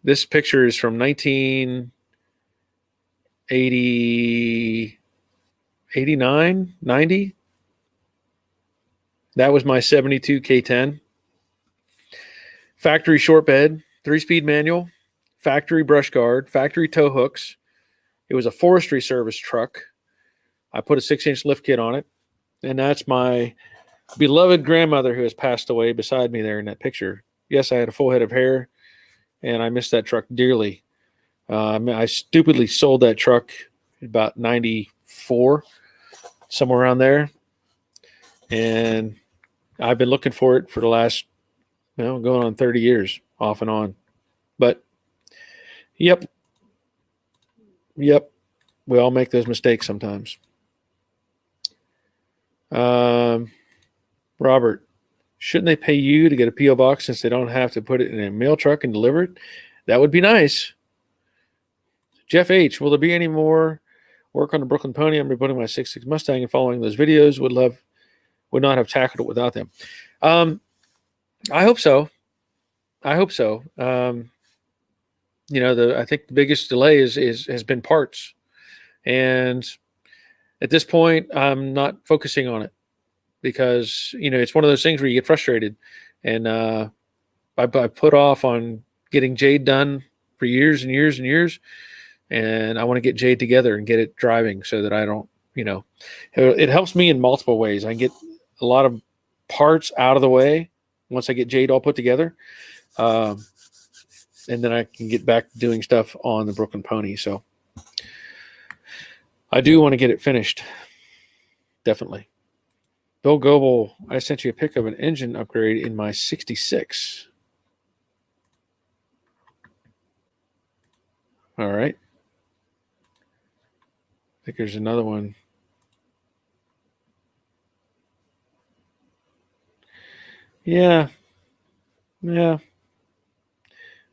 This picture is from 1980, 89, 90. That was my 72 K10. Factory short bed, 3-speed manual, factory brush guard, factory tow hooks. It was a forestry service truck. I put a 6-inch lift kit on it. And that's my beloved grandmother who has passed away beside me there in that picture. Yes, I had a full head of hair, and I missed that truck dearly. I stupidly sold that truck about 94, somewhere around there. And I've been looking for it for the last, going on 30 years, off and on. But, yep. We all make those mistakes sometimes. Robert, shouldn't they pay you to get a P.O. box since they don't have to put it in a mail truck and deliver it? That would be nice. Jeff H., will there be any more work on the Brooklyn Pony? I'm rebooting my 66 Mustang and following those videos. Would not have tackled it without them. I hope so. I think the biggest delay has been parts. And at this point, I'm not focusing on it because, it's one of those things where you get frustrated. And I put off on getting Jade done for years and years and years. And I want to get Jade together and get it driving so that I don't, it helps me in multiple ways. I can get a lot of parts out of the way once I get Jade all put together. And then I can get back to doing stuff on the Brooklyn Pony. So I do want to get it finished. Definitely. Bill Goebel, I sent you a pic of an engine upgrade in my 66. All right. I think there's another one. Yeah. I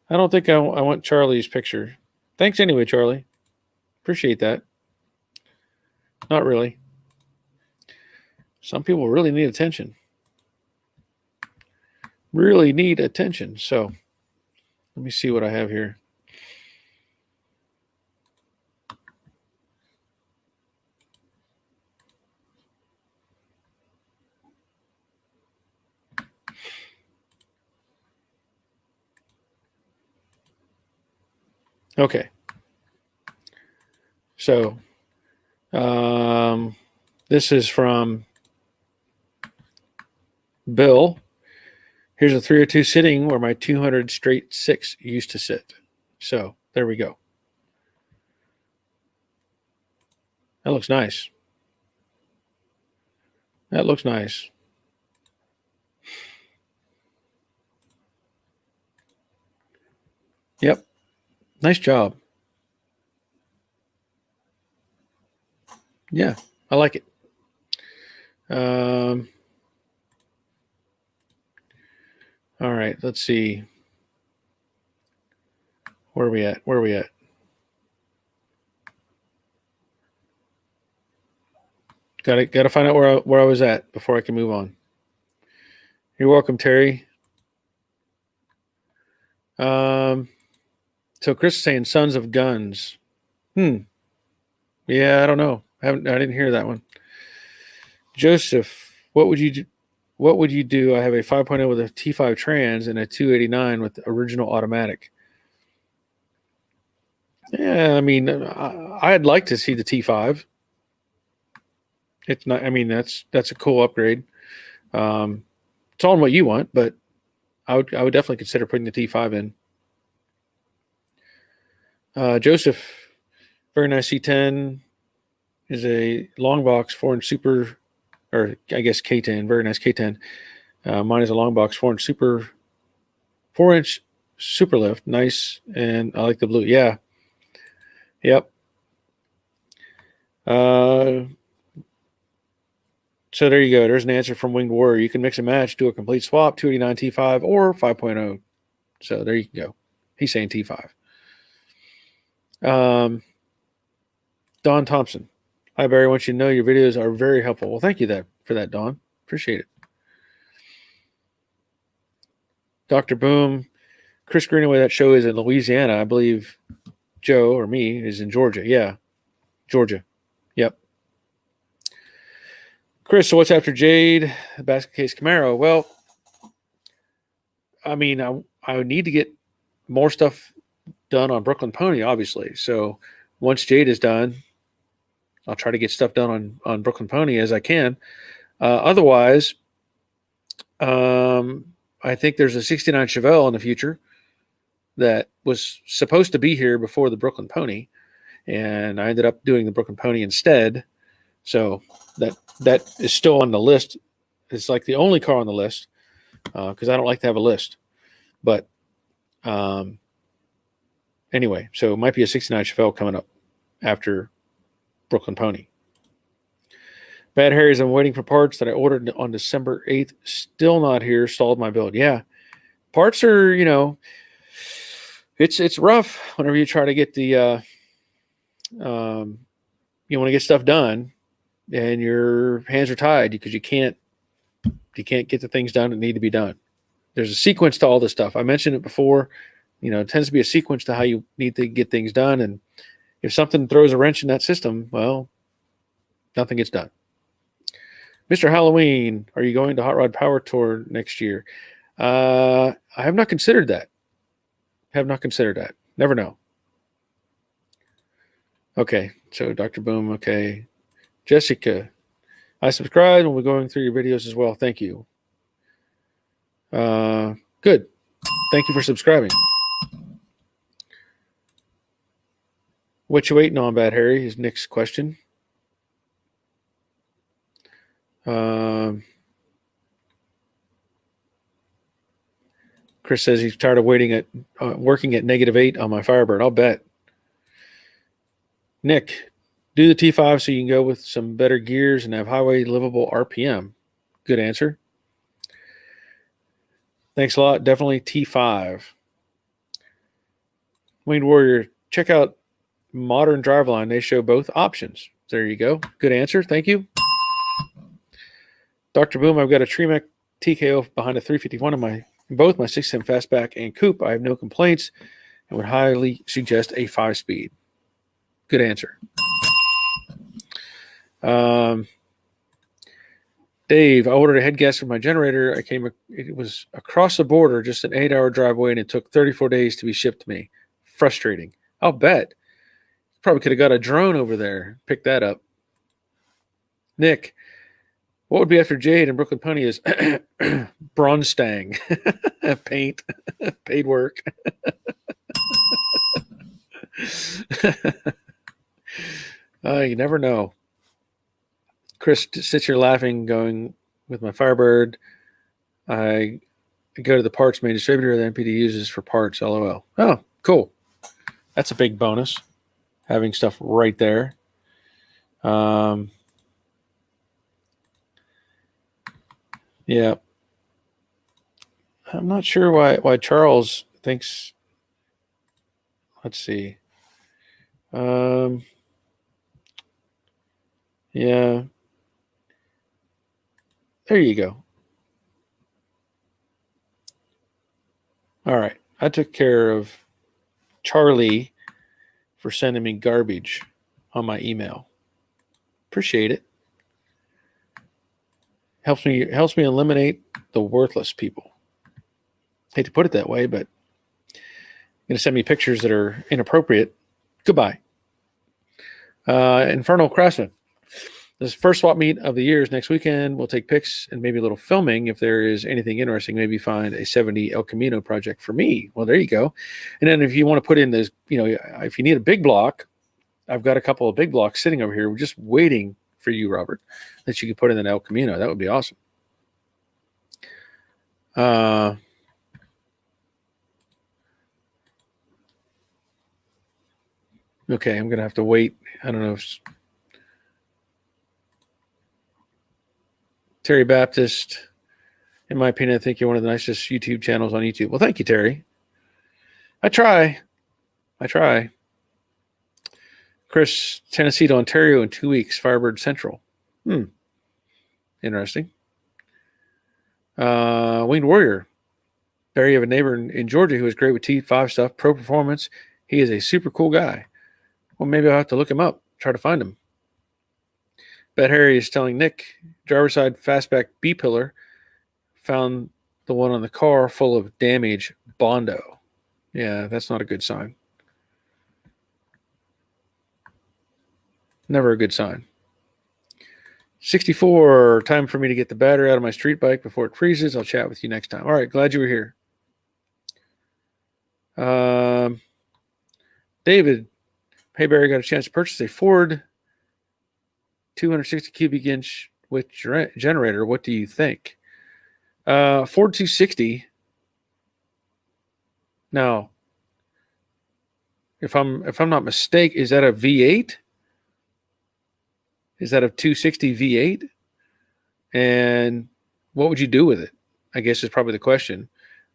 don't think I want Charlie's picture. Thanks anyway, Charlie. Appreciate that. Not really. Some people really need attention. So let me see what I have here. Okay. So this is from Bill. Here's a 302 sitting where my 200 straight 6 used to sit. So there we go. That looks nice. Yep. Nice job. Yeah, I like it. All right, let's see. Where are we at? Got to find out where I was at before I can move on. You're welcome, Terry. So Chris is saying Sons of Guns. Yeah, I don't know. I didn't hear that one. Joseph, what would you do? What would you do? I have a 5.0 with a T5 trans and a 289 with the original automatic. Yeah, I mean, I'd like to see the T5. It's not. I mean, that's a cool upgrade. It's all on what you want, but I would definitely consider putting the T5 in. Joseph, very nice C10 is a long box 4-inch super, or I guess K10. Very nice K10. Mine is a long box 4-inch super, 4-inch super lift. Nice, and I like the blue. Yeah. Yep. So there you go. There's an answer from Winged Warrior. You can mix and match, do a complete swap, 289 T5 or 5.0. So there you go. He's saying T5. Don Thompson. Hi, Barry. I want you to know your videos are very helpful. Well, thank you for that, Don. Appreciate it. Dr. Boom. Chris Greenaway, that show is in Louisiana. I believe Joe or me is in Georgia. Yeah, Georgia. Yep. Chris, so what's after Jade, basket case Camaro? Well, I mean, I would need to get more stuff done on Brooklyn Pony, obviously. So once Jade is done, I'll try to get stuff done on Brooklyn Pony as I can. Otherwise, I think there's a 69 Chevelle in the future that was supposed to be here before the Brooklyn Pony, and I ended up doing the Brooklyn Pony instead. So that is still on the list. It's like the only car on the list because I don't like to have a list. But anyway, so it might be a 69 Chevelle coming up after Brooklyn Pony. Bad Harry's, I'm waiting for parts that I ordered on December 8th. Still not here. Stalled my build. Yeah. Parts are, it's rough whenever you try to get the, you want to get stuff done and your hands are tied because you can't get the things done that need to be done. There's a sequence to all this stuff. I mentioned it before. It tends to be a sequence to how you need to get things done. And if something throws a wrench in that system, well, nothing gets done. Mr. Halloween, are you going to Hot Rod Power Tour next year? I have not considered that. Never know. Okay, so Dr. Boom, okay. Jessica, I subscribed and we're going through your videos as well. Thank you. Good. Thank you for subscribing. What you waiting on, Bad Harry, is Nick's question. Chris says he's tired of working at -8 on my Firebird. I'll bet. Nick, do the T5 so you can go with some better gears and have highway livable RPM. Good answer. Thanks a lot. Definitely T5. Winged Warrior, check out Modern Driveline. They show both options. There you go. Good answer. Thank you. Dr. Boom, I've got a Tremec TKO behind a 351 in both my 610 Fastback and Coupe. I have no complaints and would highly suggest a 5-speed. Good answer. Dave, I ordered a head gasket for my generator. It was across the border, just an 8-hour drive away, and it took 34 days to be shipped to me. Frustrating. I'll bet. Probably could have got a drone over there, pick that up. Nick, what would be after Jade and Brooklyn Pony is Bronstang. Paint. Paid work. You never know. Chris sits here laughing, going, with my Firebird, I go to the parts main distributor that MPD uses for parts, LOL. Oh, cool. That's a big bonus, having stuff right there. Yeah. I'm not sure why Charles thinks, let's see. Yeah. There you go. All right. I took care of Charlie for sending me garbage on my email. Appreciate it. Helps me eliminate the worthless people. Hate to put it that way, but you're going to send me pictures that are inappropriate. Goodbye. Infernal Craftsman. This first swap meet of the year is next weekend. We'll take pics and maybe a little filming. If there is anything interesting, maybe find a 70 El Camino project for me. Well, there you go. And then if you want to put in this, if you need a big block, I've got a couple of big blocks sitting over here. We're just waiting for you, Robert, that you could put in an El Camino. That would be awesome. Okay, I'm going to have to wait. I don't know. Terry Baptist, in my opinion, I think you're one of the nicest YouTube channels on YouTube. Well, thank you, Terry. I try. Chris, Tennessee to Ontario in 2 weeks, Firebird Central. Interesting. Winged Warrior. Barry, you have a neighbor in Georgia who is great with T5 stuff, pro performance. He is a super cool guy. Well, maybe I'll have to look him up, try to find him. Bad Harry is telling Nick, driver's side fastback B pillar, found the one on the car full of damage Bondo. Yeah, that's not a good sign. Never a good sign. 64, time for me to get the battery out of my street bike before it freezes. I'll chat with you next time. All right, glad you were here. David, hey Barry, got a chance to purchase a Ford 260 cubic inch with generator. What do you think? Ford 260. Now, if I'm not mistaken, is that a V8? Is that a 260 V8? And what would you do with it? I guess is probably the question.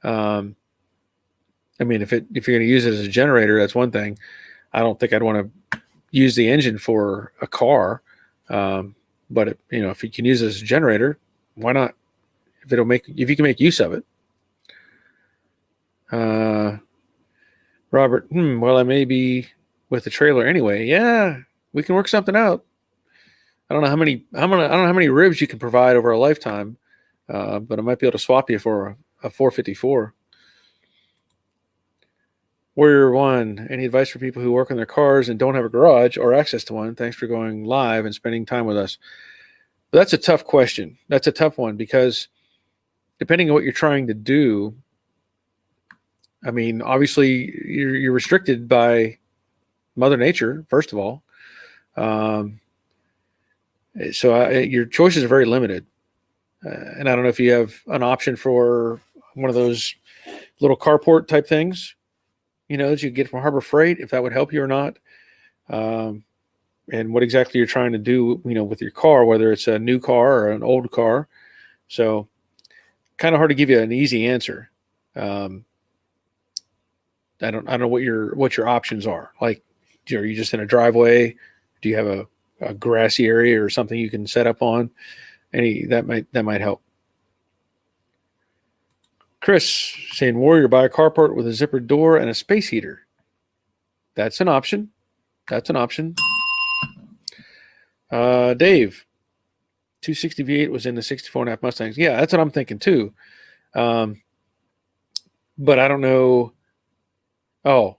I mean, if you're going to use it as a generator, that's one thing. I don't think I'd want to use the engine for a car. But if you can use it as a generator, why not? If you can make use of it. Robert, well, I may be with the trailer anyway. Yeah, we can work something out. I don't know how many ribs you can provide over a lifetime, but I might be able to swap you for a 454. Warrior 1, any advice for people who work on their cars and don't have a garage or access to one? Thanks for going live and spending time with us. But that's a tough question. That's a tough one because depending on what you're trying to do, I mean, obviously you're restricted by Mother Nature, first of all. So your choices are very limited. And I don't know if you have an option for one of those little carport type things, that you get from Harbor Freight, if that would help you or not. And what exactly you're trying to do, with your car, whether it's a new car or an old car. So kind of hard to give you an easy answer. I don't know what your options are. Like, are you just in a driveway? Do you have a grassy area or something you can set up on? That might help. Chris saying, Warrior, buy a carport with a zippered door and a space heater. That's an option. Dave, 260 V8 was in the 64.5 Mustangs. Yeah, that's what I'm thinking too. But I don't know. Oh,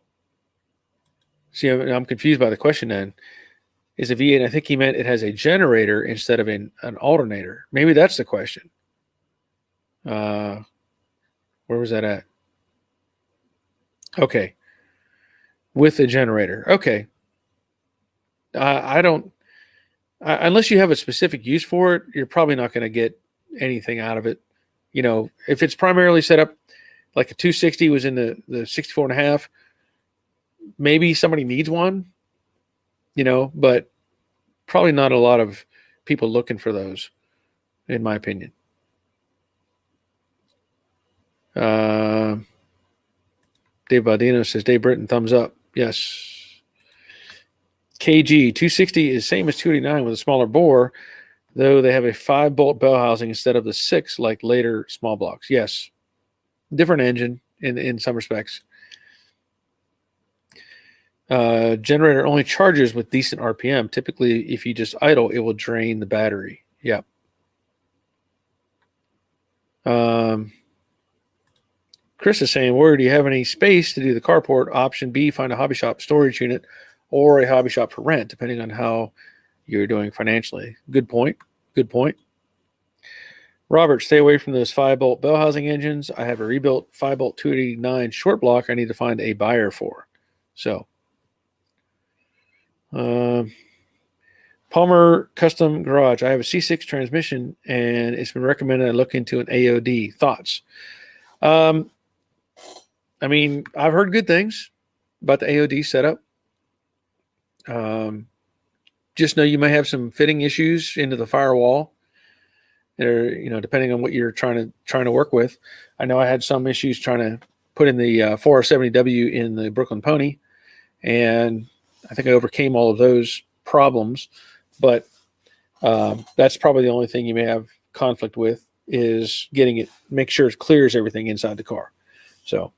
see, I'm confused by the question then. Is a V8, I think he meant it has a generator instead of an alternator. Maybe that's the question. Where was that at? Okay. With a generator. Okay. Unless you have a specific use for it, you're probably not going to get anything out of it. If it's primarily set up like a 260 was in the 64.5, maybe somebody needs one, but probably not a lot of people looking for those, in my opinion. Dave Baldino says, Dave Britton, thumbs up. Yes. KG, 260 is same as 289 with a smaller bore, though they have a 5-bolt bell housing instead of the 6 like later small blocks. Yes. Different engine in some respects. Generator only charges with decent RPM. Typically, if you just idle, it will drain the battery. Yeah. Chris is saying, where do you have any space to do the carport? Option B, find a hobby shop storage unit or a hobby shop for rent, depending on how you're doing financially. Good point. Good point. Robert, stay away from those 5-bolt bell housing engines. I have a rebuilt 5-bolt 289 short block I need to find a buyer for. So, Palmer Custom Garage. I have a C6 transmission, and it's been recommended I look into an AOD. Thoughts? I mean, I've heard good things about the AOD setup. Just know you may have some fitting issues into the firewall, or depending on what you're trying to work with. I know I had some issues trying to put in the 470W in the Brooklyn Pony, and I think I overcame all of those problems. But that's probably the only thing you may have conflict with, is getting it, make sure it clears everything inside the car. So,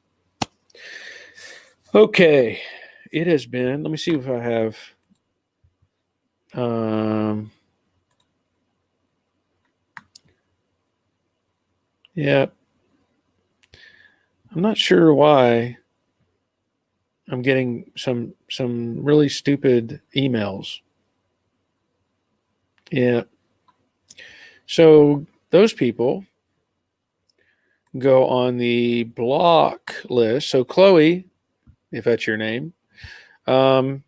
okay, it has been, let me see if I have, yeah, I'm not sure why I'm getting some really stupid emails. Yeah. So those people go on the block list. So Chloe, if that's your name, you're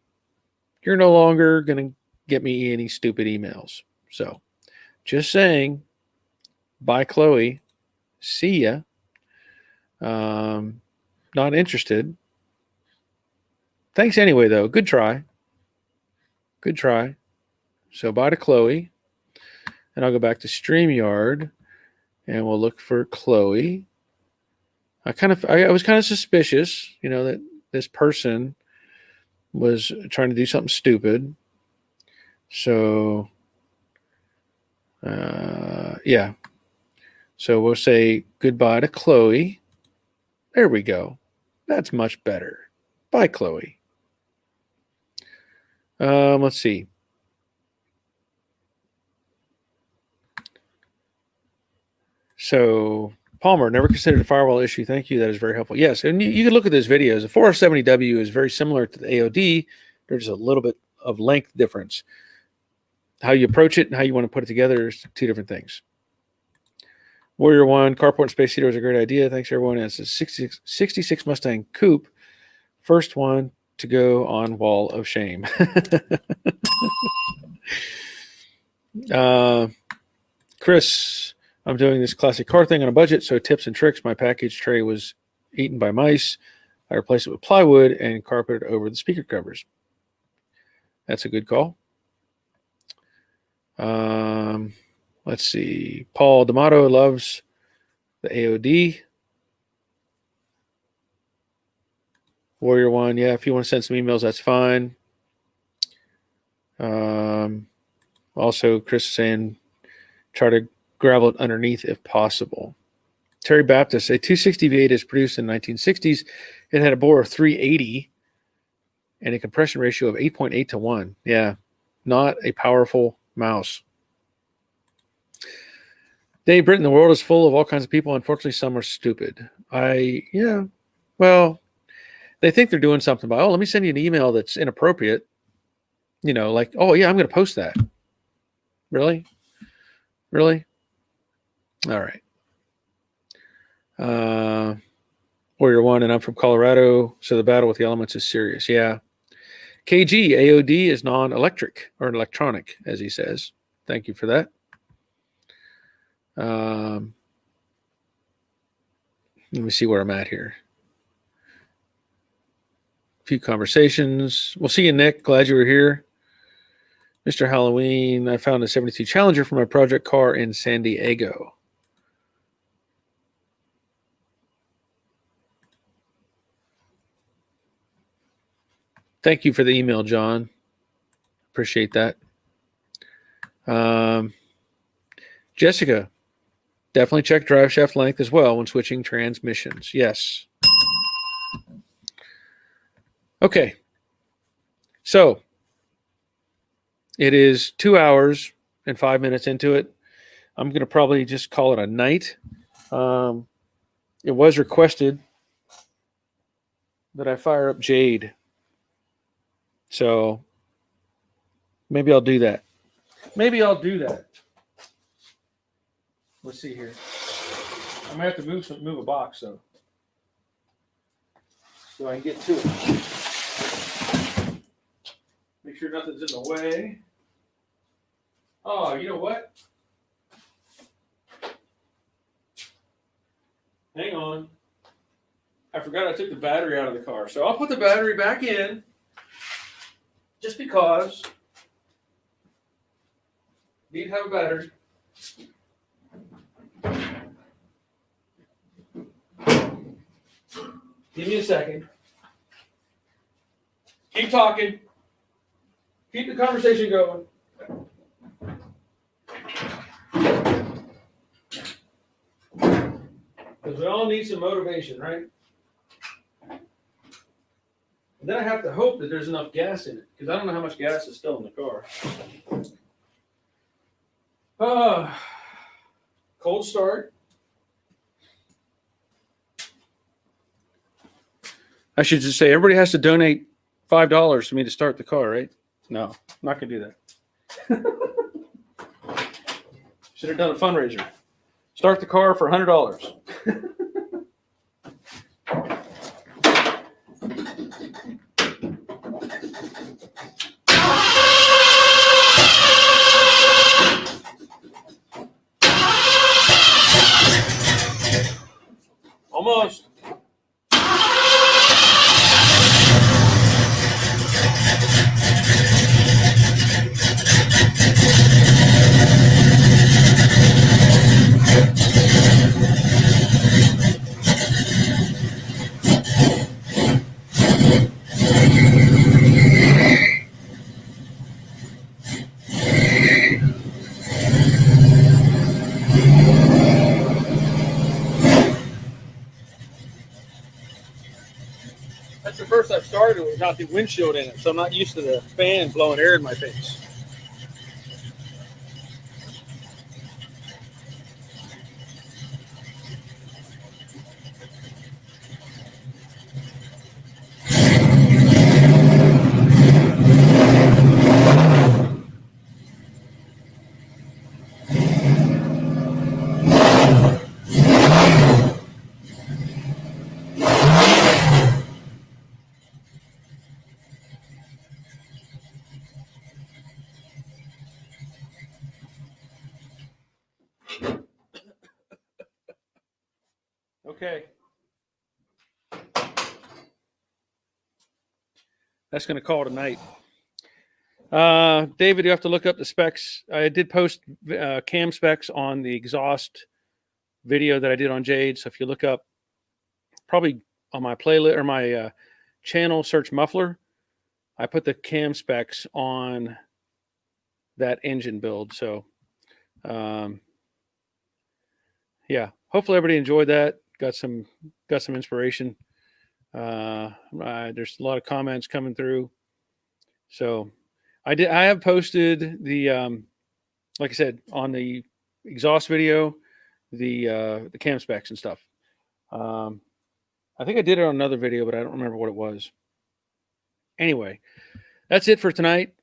no longer going to get me any stupid emails. So just saying, bye, Chloe. See ya. Not interested. Thanks anyway, though. Good try. Good try. So bye to Chloe. And I'll go back to StreamYard and we'll look for Chloe. I was kind of suspicious, that this person was trying to do something stupid. So, yeah. So we'll say goodbye to Chloe. There we go. That's much better. Bye, Chloe. Let's see. So Palmer, never considered a firewall issue. Thank you. That is very helpful. Yes, and you can look at those videos. The 470W is very similar to the AOD. There's a little bit of length difference. How you approach it and how you want to put it together is two different things. Warrior 1, carport and space heater is a great idea. Thanks, everyone. And it's a 66 Mustang Coupe. First one to go on Wall of Shame. Chris, I'm doing this classic car thing on a budget, so tips and tricks. My package tray was eaten by mice. I replaced it with plywood and carpeted over the speaker covers. That's a good call. Let's see. Paul D'Amato loves the AOD. Warrior 1, yeah, if you want to send some emails, that's fine. Also, Chris is saying try to gravel it underneath if possible. Terry Baptist, a 260 V8 is produced in the 1960s. It had a bore of 380 and a compression ratio of 8.8 to 1. Yeah, not a powerful mouse. Dave Britton, the world is full of all kinds of people. Unfortunately, some are stupid. Well, they think they're doing something by, let me send you an email that's inappropriate. Like, oh, yeah, I'm going to post that. Really? Really? All right. Warrior 1, and I'm from Colorado, so the battle with the elements is serious. Yeah. KG, AOD is non-electric or electronic, as he says. Thank you for that. Let me see where I'm at here. A few conversations. We'll see you, Nick. Glad you were here. Mr. Halloween, I found a 72 Challenger for my project car in San Diego. Thank you for the email, John. Appreciate that. Jessica, definitely check drive shaft length as well when switching transmissions. Yes. Okay. So it is 2 hours and 5 minutes into it. I'm going to probably just call it a night. It was requested that I fire up Jade. So maybe I'll do that. Let's see here. I might have to move a box though, so I can get to it. Make sure nothing's in the way. Oh, you know what? Hang on. I forgot I took the battery out of the car. So I'll put the battery back in just because. Need to have a battery. Give me a second. Keep talking. Keep the conversation going. Because we all need some motivation, right? And then I have to hope that there's enough gas in it, because I don't know how much gas is still in the car. Cold start. I should just say everybody has to donate $5 for me to start the car, right? No, I'm not going to do that. Should have done a fundraiser. Start the car for $100. Almost. That's the first I've started without the windshield in it, so I'm not used to the fan blowing air in my face. Okay. That's going to call it a night. David, you have to look up the specs. I did post cam specs on the exhaust video that I did on Jade. So if you look up, probably on my playlist or my channel, search muffler, I put the cam specs on that engine build. So, yeah, hopefully everybody enjoyed that. Got some inspiration. There's a lot of comments coming through. So I have posted the, like I said, on the exhaust video, the cam specs and stuff. I think I did it on another video, but I don't remember what it was. Anyway, that's it for tonight.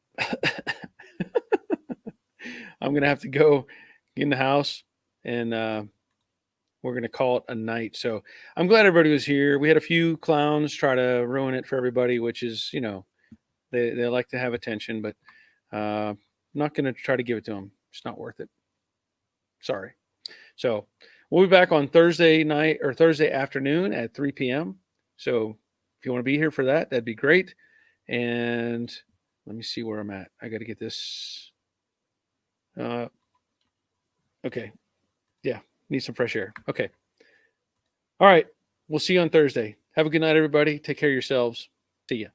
I'm going to have to go in the house and we're going to call it a night. So I'm glad everybody was here. We had a few clowns try to ruin it for everybody, which is, you know, they like to have attention, but I'm not going to try to give it to them. It's not worth it. Sorry. So we'll be back on Thursday night or Thursday afternoon at 3 p.m. So if you want to be here for that, that'd be great. And let me see where I'm at. I got to get this. Okay. Yeah. Need some fresh air. Okay. All right. We'll see you on Thursday. Have a good night, everybody. Take care of yourselves. See ya.